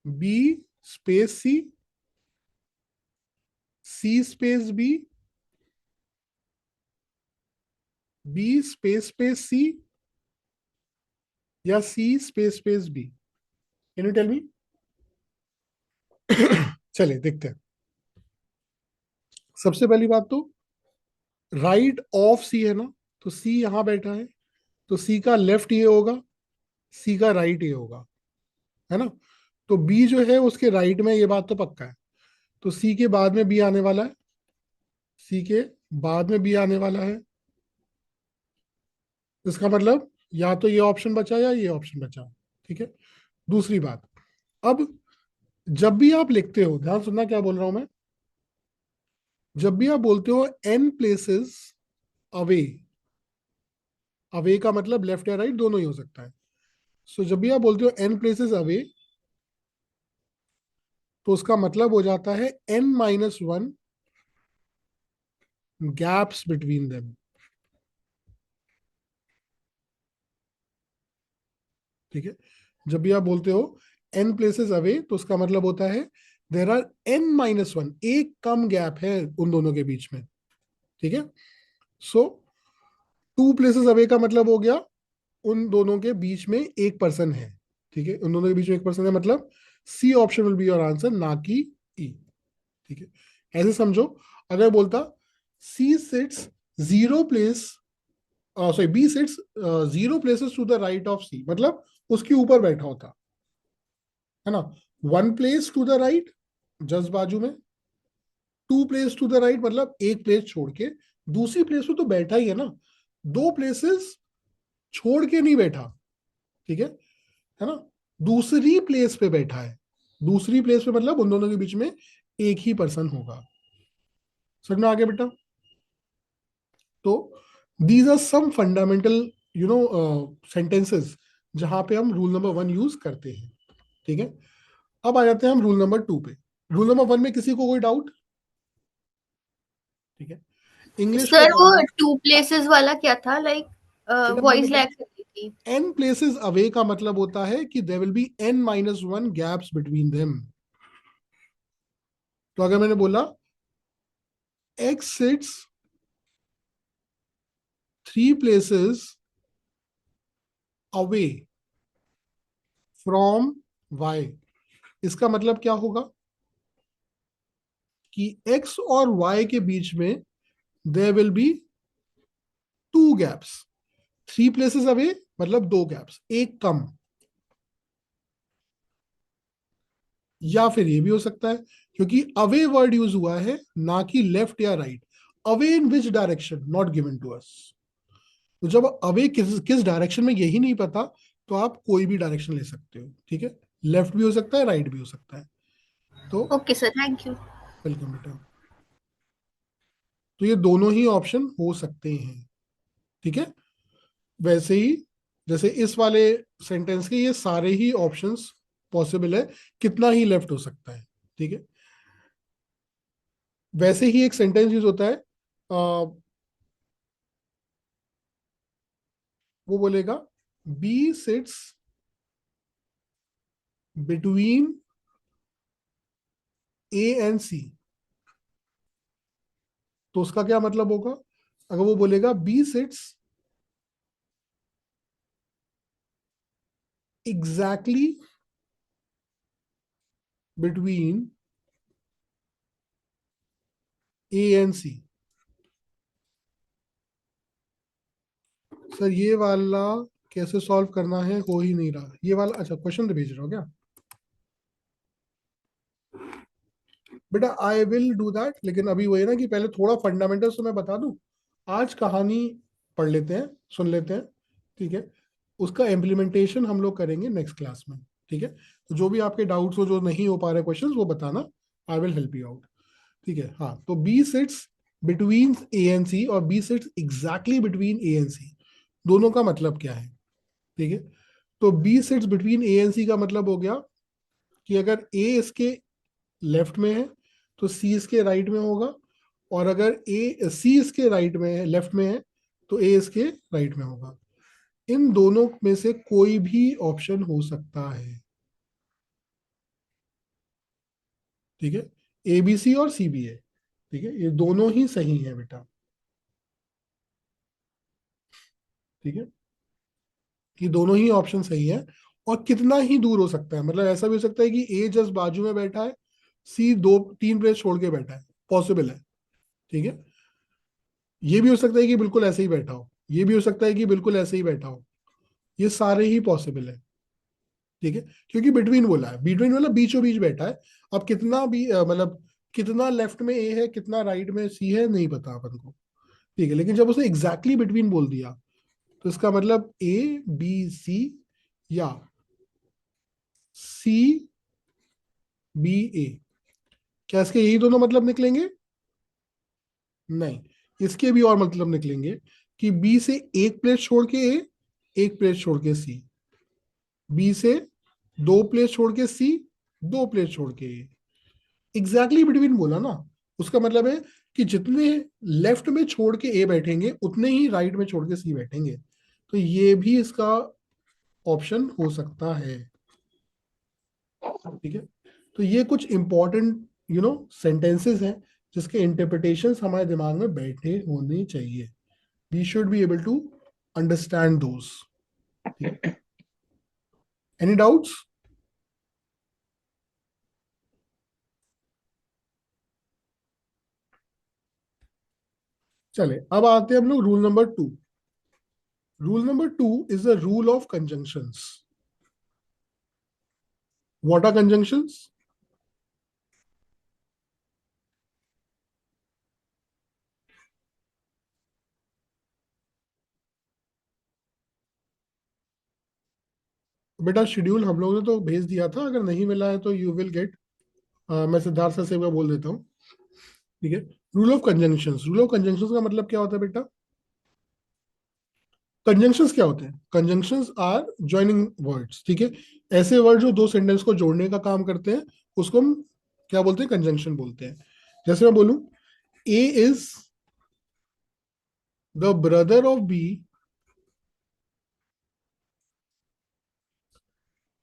B space C, C space B, B space space C, या C space space B. Can you tell me? चलिए देखते हैं। सबसे पहली बात तो राइट ऑफ सी है ना, तो सी यहां बैठा है, तो सी का लेफ्ट ये होगा, सी का राइट ये होगा, है ना। तो बी जो है उसके राइट में, ये बात तो पक्का है, तो सी के बाद में बी आने वाला है, सी के बाद में बी आने वाला है, इसका मतलब या तो ये ऑप्शन बचा या ये ऑप्शन बचा, ठीक है। दूसरी बात, अब जब भी आप लिखते हो, ध्यान सुनना क्या बोल रहा हूं मैं, जब भी आप बोलते हो n places अवे, अवे का मतलब लेफ्ट या राइट दोनों ही हो सकता है, सो जब भी आप बोलते हो n places अवे, तो उसका मतलब हो जाता है n-1 गैप्स बिटवीन देम, ठीक है, जब भी आप बोलते हो n प्लेसेस अवे तो उसका मतलब होता है देर आर n-1, एक कम गैप है उन दोनों के बीच में। ठीक है, सो 2 प्लेसेस अवे का मतलब हो गया उन दोनों के बीच में एक पर्सन है। ठीक है, उन दोनों के बीच में एक पर्सन है, मतलब C option will be your answer, ना कि ई। ठीक है, ऐसे समझो, अगर बोलता C sits 0 place, sorry B sits 0 places to the right of C, मतलब उसके ऊपर बैठा होता है ना। 1 place to the right, just बाजू में। 2 प्लेस टू द राइट मतलब एक प्लेस छोड़ के, दूसरी प्लेस पे तो बैठा ही है ना, 2 प्लेसेस छोड़ के नहीं बैठा। ठीक है ना, दूसरी प्लेस पे बैठा है। दूसरी प्लेस पे मतलब उन दोनों के बीच में एक ही पर्सन होगा। समझ में आ गया बेटा? तो these are some fundamental sentences जहां पे हम रूल नंबर 1 यूज करते हैं। ठीक है, अब आ जाते हैं हम रूल नंबर 2 पे। रूल नंबर 1 में किसी को कोई डाउट? ठीक है, इंग्लिश का सर वो फॉर्मूला 2 प्लेसेस वाला क्या था, लाइक बेटा मैं वॉइस बता, लैग कर रही थी। n प्लेसेस अवे का मतलब होता है कि there will be n-1 gaps between them. तो अगर मैंने बोला x sits 3 places away from y, इसका मतलब क्या होगा कि x और y के बीच में there will be 2 gaps. 3 places away मतलब 2 गैप्स, एक कम। या फिर ये भी हो सकता है, क्योंकि अवे वर्ड यूज हुआ है ना कि लेफ्ट या right. Away in which direction not given to us. तो जब अवे किस किस डायरेक्शन में यही नहीं पता, तो आप कोई भी डायरेक्शन ले सकते हो। ठीक है, लेफ्ट भी हो सकता है, राइट भी हो सकता है। तो okay sir, thank you. Welcome बेटा। तो ये दोनों ही ऑप्शन हो सकते हैं। ठीक है, वैसे ही जैसे इस वाले सेंटेंस के ये सारे ही ऑप्शंस पॉसिबल है, कितना ही लेफ्ट हो सकता है। ठीक है, वैसे ही एक सेंटेंस यूज होता है, वो बोलेगा B sits between A and C. तो उसका क्या मतलब होगा? अगर वो बोलेगा B sits exactly between A and C. Sir ये वाला कैसे सॉल्व करना है, हो ही नहीं रहा ये वाला। अच्छा, क्वेश्चन तो भेज रहा हो क्या बेटा? आई विल डू दैट, लेकिन अभी वही ना कि पहले थोड़ा फंडामेंटल्स तो मैं बता दूं। आज कहानी पढ़ लेते हैं, सुन लेते हैं। ठीक है, उसका इम्प्लीमेंटेशन हम लोग करेंगे नेक्स्ट क्लास में। ठीक है, तो जो भी आपके डाउट्स हो, जो नहीं हो पा रहे क्वेश्चंस, वो बताना, I will help you out. ठीक है, हाँ, तो B sits between A and C और B sits exactly between A and C, दोनों का मतलब क्या है? ठीक है, तो B sits between A and C का मतलब हो गया कि अगर ए इसके लेफ्ट में है तो सी इसके राइट में होगा, और अगर ए सी इसके राइट में है, लेफ्ट में है, तो ए इसके राइट में होगा। इन दोनों में से कोई भी ऑप्शन हो सकता है। ठीक है, ए बी सी और सी बी ए। ठीक है, ये दोनों ही सही है बेटा। ठीक है, ये दोनों ही ऑप्शन सही है। और कितना ही दूर हो सकता है, मतलब ऐसा भी हो सकता है कि ए जस्ट बाजू में बैठा है, सी 2-3 प्लेस छोड़ के बैठा है, पॉसिबल है। ठीक है, ये भी हो सकता है कि बिल्कुल ऐसे ही बैठा हो, ये भी हो सकता है कि बिल्कुल ऐसे ही बैठा हो, ये सारे ही पॉसिबल है। ठीक है, क्योंकि बिटवीन बोला है, बिटवीन मतलब बीचों बीच बैठा है। अब कितना भी मतलब कितना लेफ्ट में ए है, कितना राइट में सी है, नहीं पता अपन को। ठीक है, लेकिन जब उसने एग्जैक्टली बिटवीन बोल दिया, तो इसका मतलब ए बी सी या सी बी ए, क्या इसके यही दोनों मतलब निकलेंगे? नहीं, इसके भी और मतलब निकलेंगे कि बी से एक प्लेस छोड़ के ए, एक प्लेस छोड़ के सी, बी से 2 प्लेस छोड़ के सी, 2 प्लेस छोड़ के ए। एग्जैक्टली बिटवीन बोला ना, उसका मतलब है कि जितने लेफ्ट में छोड़ के ए बैठेंगे, उतने ही राइट में छोड़ के सी बैठेंगे। तो ये भी इसका ऑप्शन हो सकता है। ठीक है, तो ये कुछ इंपॉर्टेंट सेंटेंसेस हैं जिसके इंटरप्रिटेशंस हमारे दिमाग में बैठे होने चाहिए। We should be able to understand those. Any doubts? चले, अब आते हैं हम लोग rule number 2। Rule number 2 is the rule of conjunctions. What are conjunctions? बेटा शेड्यूल हम लोगों ने तो भेज दिया था, अगर नहीं मिला है तो यू विल गेट। मैं सिद्धार्थ सर से एक बार बोल देता हूँ। ठीक है, rule of conjunctions. Rule of conjunctions का मतलब क्या होता है बेटा? कंजंक्शंस क्या होते हैं? Conjunctions are joining words. ठीक है, ऐसे वर्ड जो दो सेंटेंस को जोड़ने का काम करते हैं उसको हम क्या बोलते हैं? कंजंक्शन बोलते हैं। जैसे मैं बोलूं A is the brother of B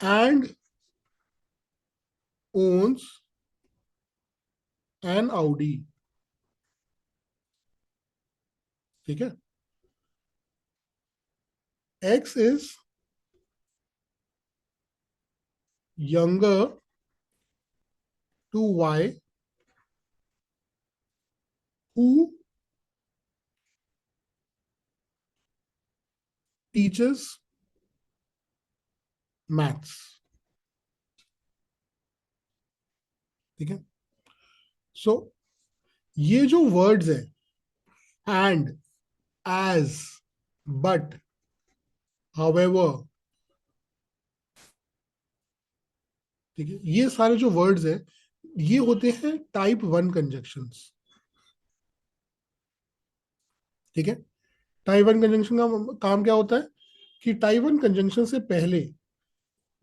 and owns an Audi. ठीक है, X is younger to y who teaches maths। ठीक है, सो ये जो वर्ड्स है एंड, एज, बट, हाउएवर, ठीक है, ये सारे जो वर्ड्स है ये होते हैं टाइप 1 कंजंक्शंस। ठीक है, टाइप 1 कंजंक्शन का काम क्या होता है कि टाइप 1 कंजंक्शन से पहले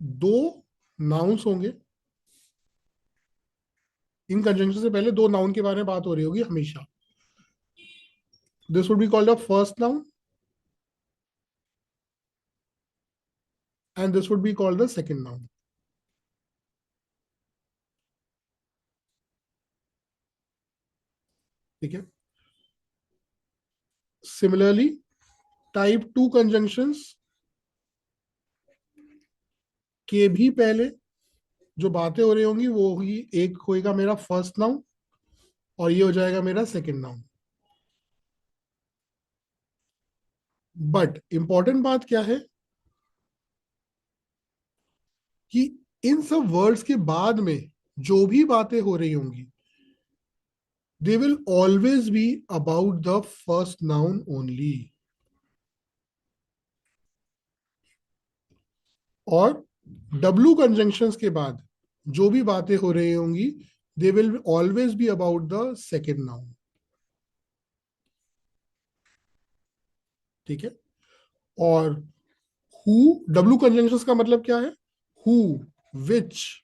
दो नाउन्स होंगे। इन कंजंक्शन से पहले दो नाउन के बारे में बात हो रही होगी हमेशा। This would be called a first noun and this would be called the second noun. ठीक है, सिमिलरली टाइप 2 कंजंक्शंस के भी पहले जो बातें हो रही होंगी वो होगी, एक होएगा मेरा फर्स्ट नाउन और ये हो जाएगा मेरा सेकंड नाउन। बट इंपॉर्टेंट बात क्या है कि इन सब वर्ड्स के बाद में जो भी बातें हो रही होंगी they will always be about the first noun only. और डब्ल्यू कंजंक्शंस के बाद जो भी बातें हो रही होंगी they will always be about the second noun. ठीक है, और हु, डब्ल्यू कंजंक्शंस का मतलब क्या है? हु, विच,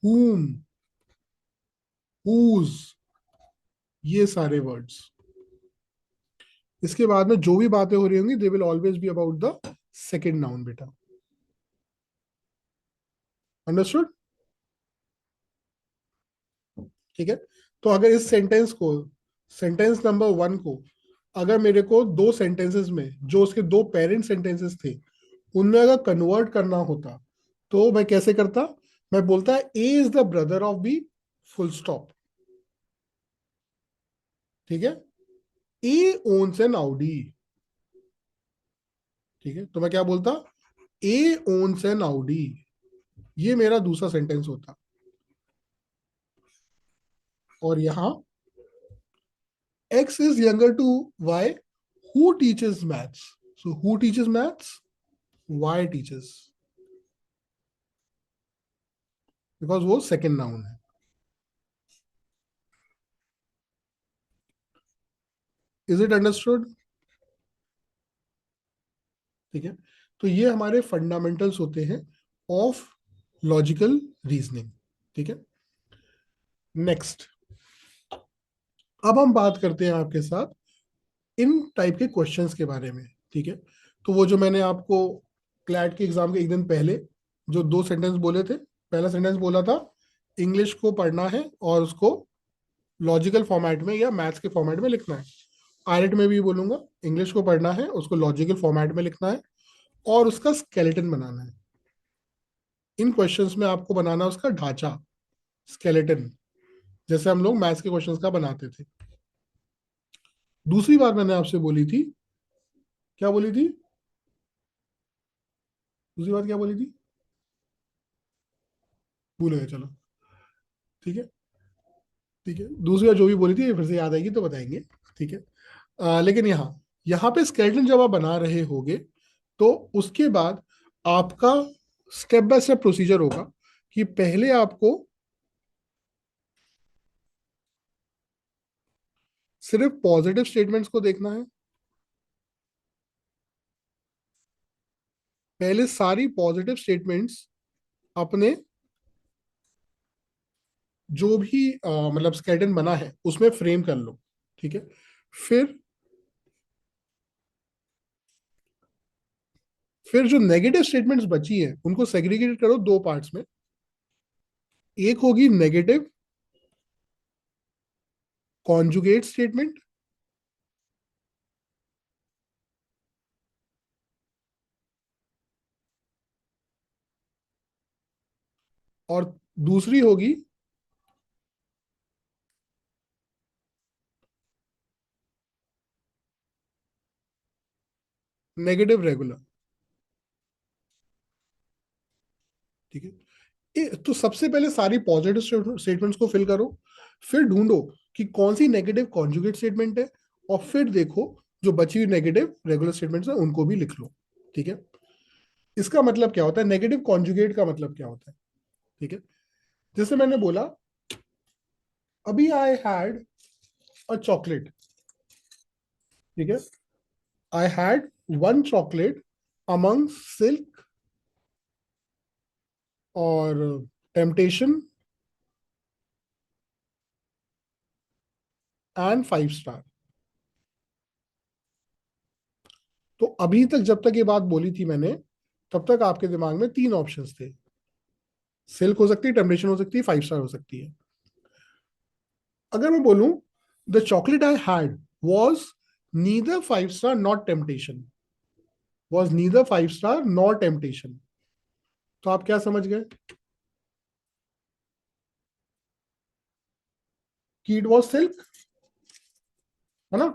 whom, whose, ये सारे वर्ड्स इसके बाद में जो भी बातें हो रही होंगी they will always be about the second noun. बेटा अंडरस्टूड? ठीक है, तो अगर इस सेंटेंस को, सेंटेंस नंबर 1 को, अगर मेरे को दो सेंटेंसेस में जो उसके दो पेरेंट सेंटेंसेस थे उनमें अगर कन्वर्ट करना होता तो मैं कैसे करता? मैं बोलता A is the brother of B, full stop. ठीक है, ए ओन्स एन आउडी। ठीक है, तो मैं क्या बोलता? ए ओन्स एन आउडी। ये मेरा दूसरा सेंटेंस होता। और यहां x is younger to y who teaches maths। so who teaches maths? y teaches, because वो सेकेंड नाउन है। Is it understood? ठीक है, तो ये हमारे फंडामेंटल्स होते हैं ऑफ लॉजिकल रीजनिंग। ठीक है, नेक्स्ट अब हम बात करते हैं आपके साथ इन टाइप के क्वेश्चंस के बारे में। ठीक है, तो वो जो मैंने आपको क्लैट के एग्जाम के एक दिन पहले जो 2 सेंटेंस बोले थे। पहला सेंटेंस बोला था इंग्लिश को पढ़ना है और उसको लॉजिकल फॉर्मेट में या मैथ्स के फॉर्मेट में लिखना है। आयलेट में भी बोलूंगा इंग्लिश को पढ़ना है, उसको लॉजिकल फॉर्मेट में लिखना है और उसका स्केलेटन बनाना है। इन क्वेश्चंस में आपको बनाना है उसका ढांचा, स्केलेटन, जैसे हम लोग मैथ्स के क्वेश्चंस का बनाते थे। दूसरी बात मैंने आपसे बोली थी, क्या बोली थी? दूसरी बात क्या बोली थी? भूल गए, चलो ठीक है। ठीक है, दूसरी बात जो भी बोली थी फिर से याद आएगी तो बताएंगे। ठीक है, लेकिन यहाँ यहाँ पे स्केलेटन जब आप बना रहे होगे तो उसके बाद आपका स्टेप बाय स्टेप प्रोसीजर होगा कि पहले आपको सिर्फ पॉजिटिव स्टेटमेंट्स को देखना है। पहले सारी पॉजिटिव स्टेटमेंट्स अपने जो भी मतलब स्केलेटन बना है उसमें फ्रेम कर लो। ठीक है, फिर जो नेगेटिव स्टेटमेंट्स बची है उनको सेग्रीगेट करो 2 पार्ट्स में। एक होगी नेगेटिव कॉन्जुगेट स्टेटमेंट और दूसरी होगी नेगेटिव रेगुलर। ठीक है, तो सबसे पहले सारी पॉजिटिव स्टेटमेंट्स को फिल करो, फिर ढूंढो कि कौन सी नेगेटिव कॉन्जुगेट स्टेटमेंट है और फिर देखो जो बची हुई नेगेटिव रेगुलर स्टेटमेंट्स है उनको भी लिख लो। ठीक है, इसका मतलब क्या होता है, नेगेटिव कॉन्जुगेट का मतलब क्या होता है? ठीक है, जैसे मैंने बोला अभी आई हैड अ चॉकलेट। ठीक है, I had 1 chocolate among silk और टेम्पटेशन एंड 5 स्टार। तो अभी तक जब तक ये बात बोली थी मैंने तब तक आपके दिमाग में 3 ऑप्शंस थे। सिल्क हो सकती है, टेम्पटेशन हो सकती है, 5 स्टार हो सकती है। अगर मैं बोलूं the chocolate I had was neither 5 star not temptation, was neither 5 star not temptation, तो आप क्या समझ गए कि इट वॉज सिल्क, है ना?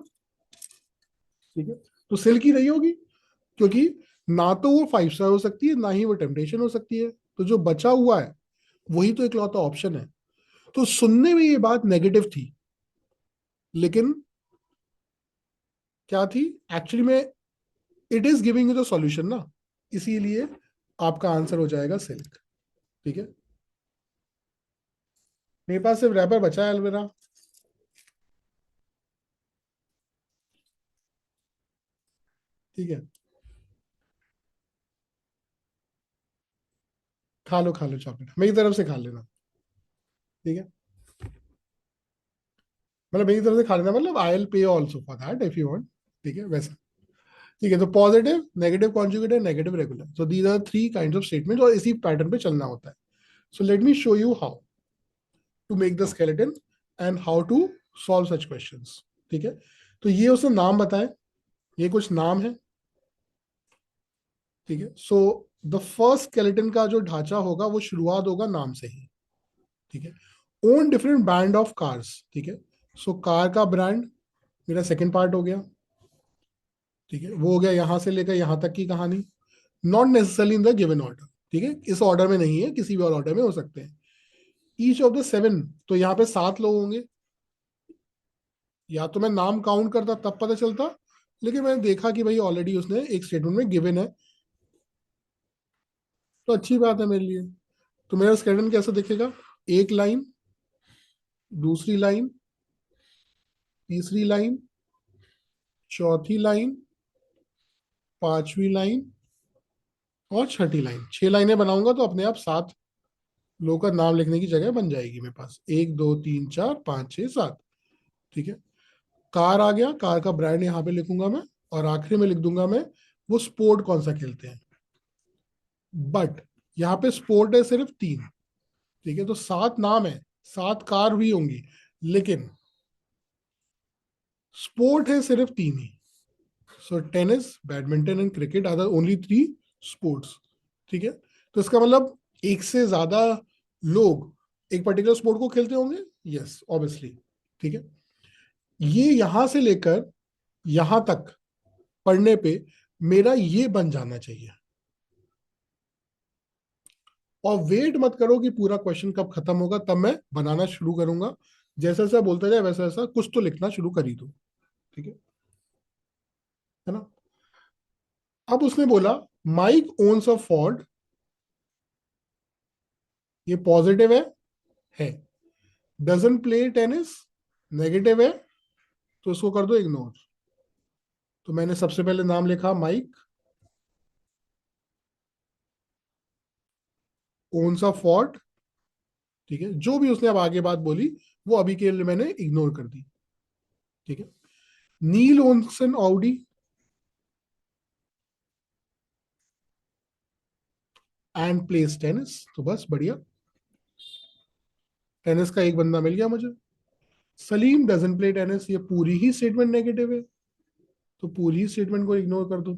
ठीक है, तो सिल्क ही रही होगी क्योंकि ना तो वो 5 स्टार हो सकती है ना ही वो टेम्पटेशन हो सकती है, तो जो बचा हुआ है वही तो इकलौता ऑप्शन है। तो सुनने में ये बात नेगेटिव थी लेकिन क्या थी एक्चुअली में, it is giving you the solution ना, इसीलिए आपका आंसर हो जाएगा सिल्क। ठीक है, मेरे पास सिर्फ रैपर बचा है अलविरा। ठीक है, खा लो चॉकलेट, मेरी तरफ से खा लेना। ठीक है, मतलब मेरी तरफ से खा लेना मतलब I will pay also for that if you want. ठीक है, वैसा। ठीक है, तो पॉजिटिव, नेगेटिव कॉन्जुगेट है, negative regular, so these are 3 kinds of statement और इसी पैटर्न पे चलना होता है। So let me show you how to make the skeleton and how to solve such questions. ठीक है, तो ये उसने नाम बताए, ये कुछ नाम है। ठीक है, सो द फर्स्ट स्केलेटन का जो ढांचा होगा वो शुरुआत होगा नाम से ही। ठीक है, own different brand of cars. ठीक है, सो कार का ब्रांड मेरा सेकंड पार्ट हो गया। ठीक है, वो हो गया यहां से लेकर यहां तक की कहानी, not necessarily in the given order. ठीक है, इस ऑर्डर में नहीं है, किसी भी और ऑर्डर में हो सकते हैं। ईच ऑफ द 7, तो यहाँ पे 7 लोग होंगे। या तो मैं नाम काउंट करता तब पता चलता, लेकिन मैंने देखा कि भाई ऑलरेडी उसने एक स्टेटमेंट में गिवन है तो अच्छी बात है मेरे लिए। तो मेरा स्केलेटन कैसा दिखेगा, एक लाइन, दूसरी लाइन, तीसरी लाइन, चौथी लाइन, पांचवी लाइन और छठी लाइन। 6 लाइनें बनाऊंगा तो अपने आप 7 लोगों का नाम लिखने की जगह बन जाएगी मेरे पास, 1 2 3 4 5 6 7। ठीक है, कार आ गया, कार का ब्रांड यहाँ पे लिखूंगा मैं और आखिरी में लिख दूंगा मैं वो स्पोर्ट कौन सा खेलते हैं। बट यहाँ पे स्पोर्ट है सिर्फ 3, ठीक है, तो 7 नाम है, 7 कार भी होंगी, लेकिन स्पोर्ट है सिर्फ 3 ही। So tennis, badminton and cricket are the only 3 sports, ठीक है। तो इसका मतलब एक से ज्यादा लोग एक पर्टिकुलर स्पोर्ट को खेलते होंगे, यस ऑब्वियसली, ठीक है। ये यहां से लेकर यहां तक पढ़ने पे मेरा ये बन जाना चाहिए, और वेट मत करो कि पूरा क्वेश्चन कब खत्म होगा, तब मैं बनाना शुरू करूंगा। जैसा जैसा बोलता जाए वैसा वैसा कुछ तो लिखना शुरू कर ही दो, ठीक है ना। अब उसने बोला माइक ओन्स अ फोर्ड, ये पॉजिटिव है। डजंट प्ले टेनिस, नेगेटिव है, तो इसको कर दो इग्नोर। तो मैंने सबसे पहले नाम लिखा माइक, ओन्स अ फोर्ड, ठीक है, जो भी उसने अब आगे बात बोली वो अभी के लिए मैंने इग्नोर कर दी, ठीक है। Neel owns an Audi and plays tennis, तो बस बढ़िया, टेनिस का एक बंदा मिल गया मुझे। सलीम डजंट प्ले टेनिस, ये पूरी ही स्टेटमेंट नेगेटिव है, तो पूरी ही स्टेटमेंट को इग्नोर कर दो।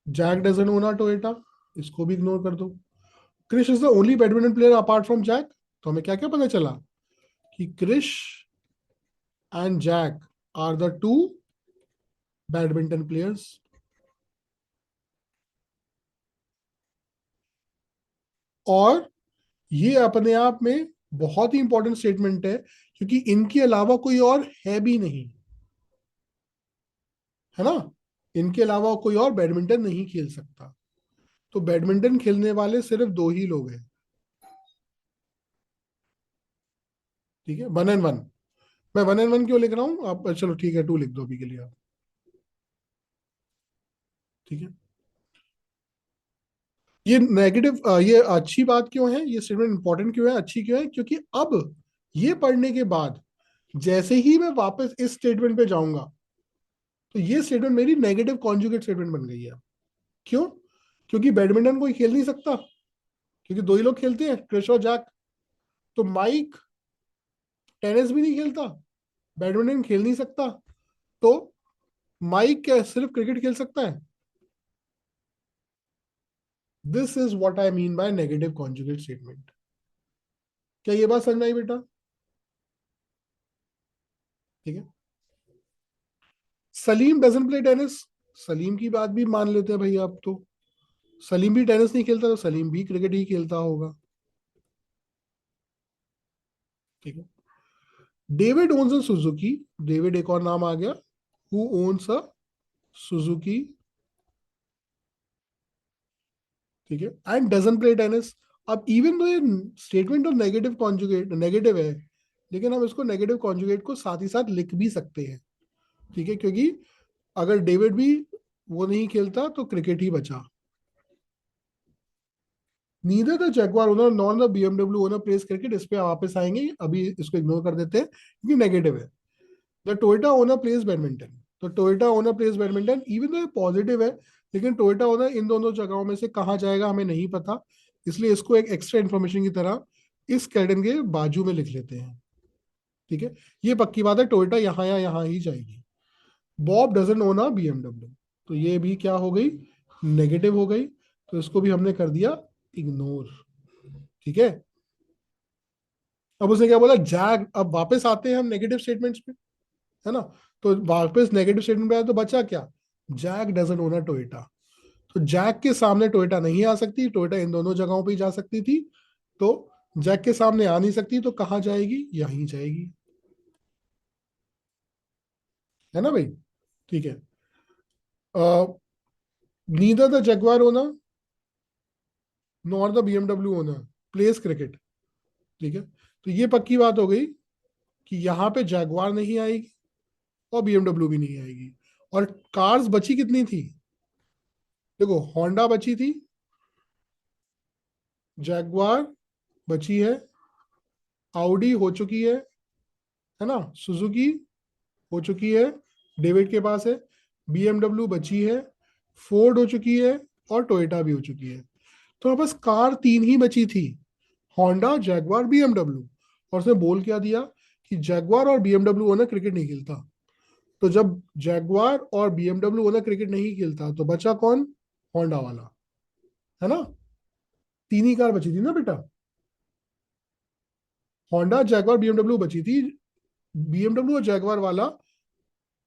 Jack doesn't own a Toyota, इसको भी इग्नोर कर दो। Krish is the only badminton player apart from Jack, तो हमें क्या क्या पता चला कि Krish and Jack are the 2 badminton players. और ये अपने आप में बहुत ही इंपॉर्टेंट स्टेटमेंट है, क्योंकि इनके अलावा कोई और है भी नहीं, है ना। इनके अलावा कोई और बैडमिंटन नहीं खेल सकता, तो बैडमिंटन खेलने वाले सिर्फ 2 ही लोग हैं, ठीक है, 1 and 1। मैं 1 and 1 क्यों लिख रहा हूं आप, चलो ठीक है 2 लिख दो अभी के लिए आप, ठीक है। ये नेगेटिव, ये अच्छी बात क्यों है, ये स्टेटमेंट इंपॉर्टेंट क्यों है, अच्छी क्यों है, क्योंकि अब ये पढ़ने के बाद जैसे ही मैं वापस इस स्टेटमेंट पे जाऊंगा, तो ये स्टेटमेंट मेरी नेगेटिव कॉन्जुगेट स्टेटमेंट बन गई है। क्यों? क्योंकि बैडमिंटन कोई खेल नहीं सकता, क्योंकि 2 ही लोग खेलते हैं, क्रिश और जैक। तो माइक टेनिस भी नहीं खेलता, बैडमिंटन खेल नहीं सकता, तो माइक क्या सिर्फ क्रिकेट खेल सकता है। This is what I mean by negative conjugate statement. क्या ये बात समझ में आई बेटा? ठीक है। Salim doesn't play tennis, Salim की बात भी मान लेते हैं भाई आप, तो सलीम भी टेनिस नहीं खेलता, तो सलीम भी क्रिकेट ही खेलता होगा, ठीक है। David owns a Suzuki, David एक और नाम आ गया, हु ओन्स अ सुजुकी, ठीक है, एंड डजंट प्ले टेनिस। अब इवन दो ये स्टेटमेंट और नेगेटिव कॉन्जुगेट नेगेटिव है, लेकिन हम इसको नेगेटिव कॉन्जुगेट को साथ ही साथ लिख भी सकते हैं, ठीक है, क्योंकि अगर डेविड भी वो नहीं खेलता तो क्रिकेट ही बचा। Neither the Jaguar owner nor the BMW owner place cricket, इस पे वापस आएंगे, अभी इसको इग्नोर कर देते हैं क्योंकि नेगेटिव है। The Toyota owner plays badminton, तो Toyota owner plays badminton, even though ये पॉजिटिव है, लेकिन टोयोटा ओनर इन दोनों जगहों में से कहाँ जाएगा हमें नहीं पता, इसलिए इसको एक एक्स्ट्रा इन्फॉर्मेशन की तरह इस कैडन के बाजू में लिख लेते हैं, ठीक है। ये पक्की बात है, टोयोटा यहाँ या यहाँ ही जाएगी। Bob doesn't own a BMW, तो ये भी क्या हो गई, नेगेटिव हो गई, तो इसको भी हमने कर दिया इग्नोर, ठीक है। अब उसने क्या बोला, जैक, अब वापस आते हैं हम नेगेटिव स्टेटमेंट्स पे, है ना। तो वापस नेगेटिव स्टेटमेंट पे आया तो बचा क्या, Jack doesn't own a Toyota, तो जैक के सामने टोयोटा नहीं आ सकती, टोयोटा इन दोनों जगहों पे ही जा सकती थी, तो जैक के सामने आ नहीं सकती, तो कहाँ जाएगी, यहीं जाएगी, है ना भाई, ठीक है। Neither the Jaguar owner nor the BMW owner place cricket, ठीक है। तो ये पक्की बात हो गई कि यहाँ पे जैगवार नहीं आएगी और बीएमडब्ल्यू भी नहीं आएगी। और कार्स बची कितनी थी, देखो होंडा बची थी, जैगवार बची है, आउडी हो चुकी है ना, सुजुकी हो चुकी है, डेविड के पास है, बीएमडब्ल्यू बची है, फोर्ड हो चुकी है, और टोयोटा भी हो चुकी है। तो हमारे पास कार तीन ही बची थी, होंडा, जैगवार, बीएमडब्ल्यू। और उसने बोल क्या दिया कि जैगवार और बीएमडब्ल्यू ओनर क्रिकेट नहीं खेलता। तो जब जैगवार और बीएमडब्ल्यू ओनर क्रिकेट नहीं खेलता तो बचा कौन? होंडा वाला, है ना? तीन ही कार बची थी ना बेटा, होंडा, जैगवार, बीएमडब्ल्यू बची थी। बीएमडब्ल्यू और जैगवार वाला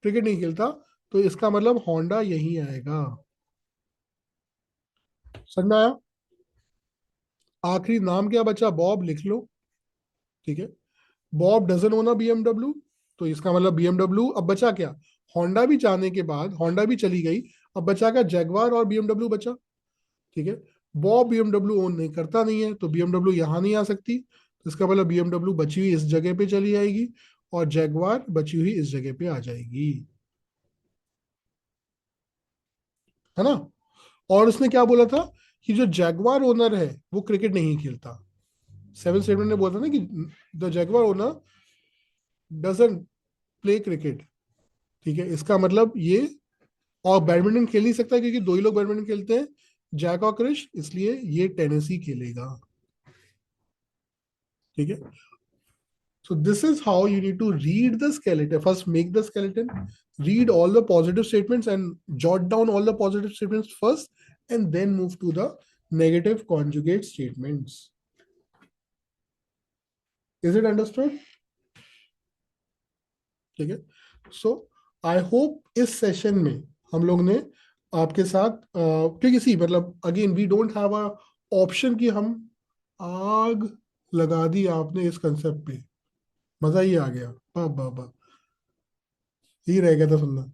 क्रिकेट नहीं खेलता, तो इसका मतलब होंडा यही आएगा। समझ में आया? आखिरी नाम क्या बचा? बॉब, लिख लो। ठीक है, बॉब डजन ओना बीएमडब्ल्यू, तो इसका मतलब बीएमडब्ल्यू। अब बचा क्या? होंडा भी जाने के बाद होंडा भी चली गई, अब बचा क्या? जैगवार और बीएमडब्ल्यू बचा। ठीक है, बॉब बीएमडब्ल्यू ओन नहीं करता नहीं है, तो बीएमडब्ल्यू यहां नहीं आ सकती, तो इसका मतलब बीएमडब्ल्यू बची हुई इस जगह पे चली आएगी और जैगवार बची हुई इस जगह पे आ जाएगी, है ना? और उसने क्या बोला था कि जो जैगवार ओनर है वो क्रिकेट नहीं खेलता। सेवन स्टेटमेंट ने बोला था ना कि the Jaguar owner doesn't play cricket. ठीक है, इसका मतलब ये, और बैडमिंटन खेल नहीं सकता क्योंकि दो ही लोग बैडमिंटन खेलते हैं, जैक और क्रिश, इसलिए ये टेनिस ही खेलेगा। ठीक है, so this is how you need to read the skeleton. First make the skeleton, read all the positive statements and jot down all the positive statements first, and then move to the negative conjugate statements. Is it understood? ठीक है, सो I hope इस session में हम लोग ने आपके साथ क्योंकि सी मतलब again we don't have a option कि हम आग लगा दी आपने इस कंसेप्ट पे, मजा ही आ गया। बा यही रह गया था सुनना।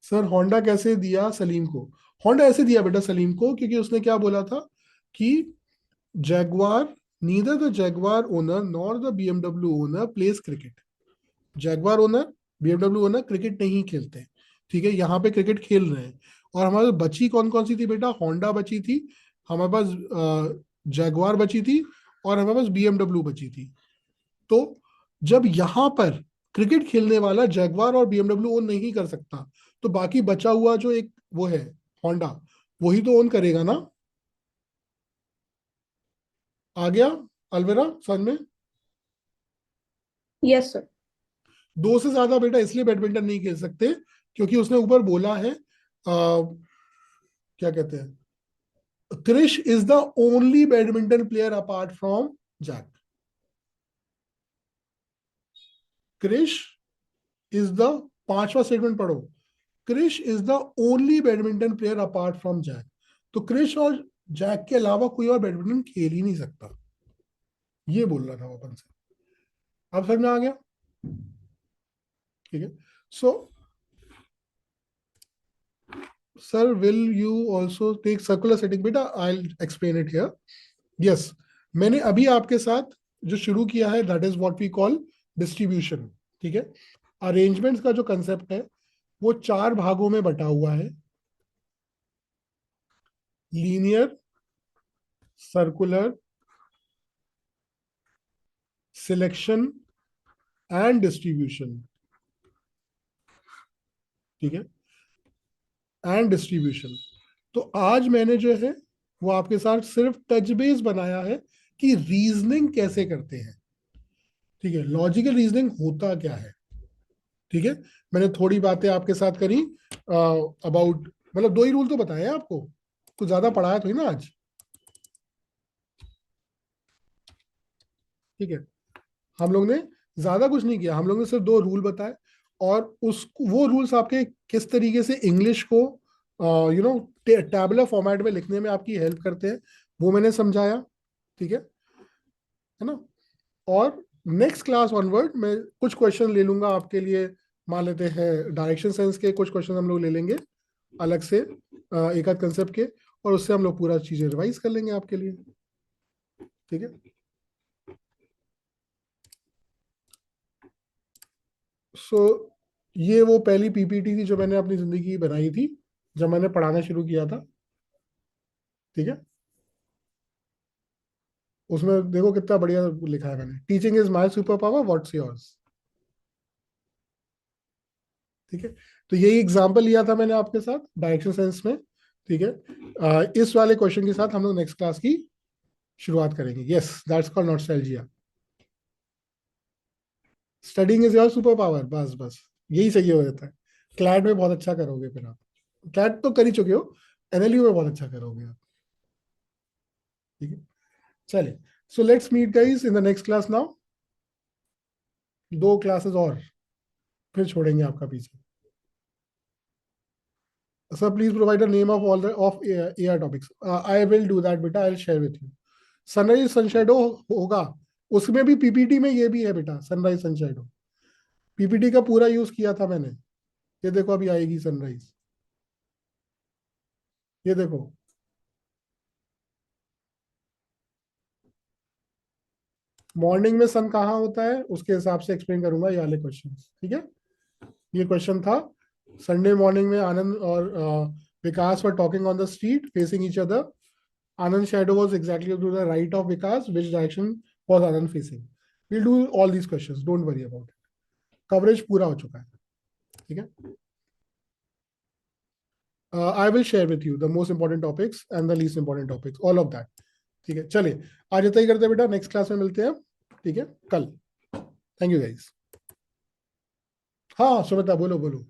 सर होंडा कैसे दिया सलीम को? होंडा ऐसे दिया बेटा सलीम को क्योंकि उसने क्या बोला था कि Jaguar, neither the Jaguar owner nor the BMW owner place cricket. Jaguar owner, BMW owner cricket नहीं खेलते। ठीक है, यहाँ पे क्रिकेट खेल रहे हैं। और हमारे पास बची कौन कौन सी थी बेटा? होंडा बची थी, हमारे पास जैगवार बची थी, और हमारे पास बीएमडब्ल्यू बची थी। तो जब यहाँ पर क्रिकेट खेलने वाला जैगवार और बीएमडब्ल्यू ओन नहीं कर सकता, तो बाकी बचा हुआ जो एक वो है होंडा, वही तो ओन करेगा ना। आ गया अलविरा समझ में? Yes sir. दो से ज्यादा बेटा इसलिए बैडमिंटन नहीं खेल सकते क्योंकि उसने ऊपर बोला है क्या कहते हैं, Krish is the only badminton player apart from Jack. Krish is the, पांचवा स्टेटमेंट पढ़ो, Krish is the only badminton player apart from Jack. तो क्रिश और जैक के अलावा कोई और बैडमिंटन खेल ही नहीं सकता, ये बोल रहा था वो अपन से। अब समझ में आ गया? ठीक है, सो sir, will you also take circular setting? बेटा I'll explain it here. Yes, मैंने अभी आपके साथ जो शुरू किया है that is what we call distribution. ठीक है, अरेंजमेंट्स का जो कंसेप्ट है वो चार भागों में बटा हुआ है, linear, circular, selection and distribution. ठीक है, एंड डिस्ट्रीब्यूशन। तो आज मैंने जो है वो आपके साथ सिर्फ टच बेस बनाया है कि रीजनिंग कैसे करते हैं। ठीक है, लॉजिकल रीजनिंग होता क्या है। ठीक है, मैंने थोड़ी बातें आपके साथ करी अबाउट, मतलब दो ही रूल तो बताए हैं आपको, कुछ ज्यादा पढ़ाया तो ही ना आज। ठीक है, हम लोग ने ज्यादा कुछ नहीं किया, हम लोग ने सिर्फ दो रूल बताए, और उस वो रूल्स आपके किस तरीके से इंग्लिश को टैबुलर फॉर्मेट में लिखने में आपकी हेल्प करते हैं वो मैंने समझाया। ठीक है ना? और नेक्स्ट क्लास ऑनवर्ड मैं कुछ क्वेश्चन ले लूंगा आपके लिए, मान लेते हैं डायरेक्शन सेंस के कुछ क्वेश्चन हम लोग ले लेंगे अलग से, एक आध कंसेप्ट के, और उससे हम लोग पूरा चीजें रिवाइज कर लेंगे आपके लिए। ठीक है, सो ये वो पहली पीपीटी थी जो मैंने अपनी जिंदगी की बनाई थी जब मैंने पढ़ाना शुरू किया था। ठीक है, उसमें देखो कितना बढ़िया लिखा है मैंने, teaching is my super power, what's yours. ठीक है, तो यही एग्जांपल लिया था मैंने आपके साथ डायरेक्शन सेंस में, ठीक है, इस वाले क्वेश्चन के साथ हम लोग नेक्स्ट क्लास की शुरुआत करेंगे. Yes, that's called nostalgia. Studying is your super power. बस बस यही चाहिए होता है. क्लैट में बहुत अच्छा करोगे फिर आप. क्लैट तो कर ही चुके हो, एनएलयू में बहुत अच्छा करोगे आप. ठीक है, चलिए. So let's meet guys in the next class now. 2 classes और फिर छोड़ेंगे आपका पीछे. Sir, please provide the name of all the of AR topics. I will do that, बेटा. I'll share with you. Sunrise sun shadow होगा, उसमें भी PPT में ये भी है बेटा. सनराइज सनशैडो पीपीटी का पूरा यूज किया था मैंने. ये देखो अभी आएगी सनराइज. ये देखो, मॉर्निंग में सन कहाँ होता है उसके हिसाब से एक्सप्लेन करूंगा ये वाले क्वेश्चन. ठीक है, ये क्वेश्चन था. संडे मॉर्निंग में आनंद और Vikas were talking on the street facing each other. Anand's shadow was exactly to the right of Vikas. Which direction was Anand facing? We'll do all these questions. Don't worry about it. Coverage पूरा हो चुका है. ठीक है. I will share with you the most important topics and the least important topics. All of that. ठीक है, चलिए आज इतना ही करते हैं बेटा. नेक्स्ट क्लास में मिलते हैं. ठीक है, कल. Thank you guys. हाँ सुमिता, बोलो बोलो.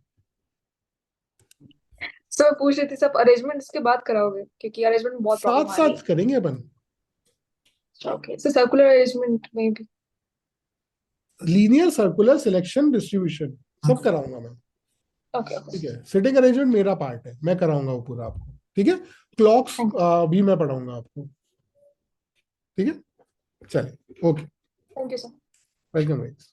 सर पूछ रही थी, सब अरेंजमेंट इसके बाद कराओगे क्योंकि अरेंजमेंट में बहुत प्रॉब्लम साथ आ रही साथ करेंगे अपन. है. ओके, सो सर्कुलर अरेंजमेंट में भी. लीनियर सर्कुलर सिलेक्शन डिस्ट्रीब्यूशन सब कराऊंगा मैं. Okay okay. ठीक है, सिटिंग अरेंजमेंट मेरा पार्ट है, मैं कराऊंगा वो पूरा आपको. ठीक है, क्लॉक्स भी मैं पढ़ाऊंगा आपको. ठीक है, चलिए. Okay, thank you sir. Welcome guys.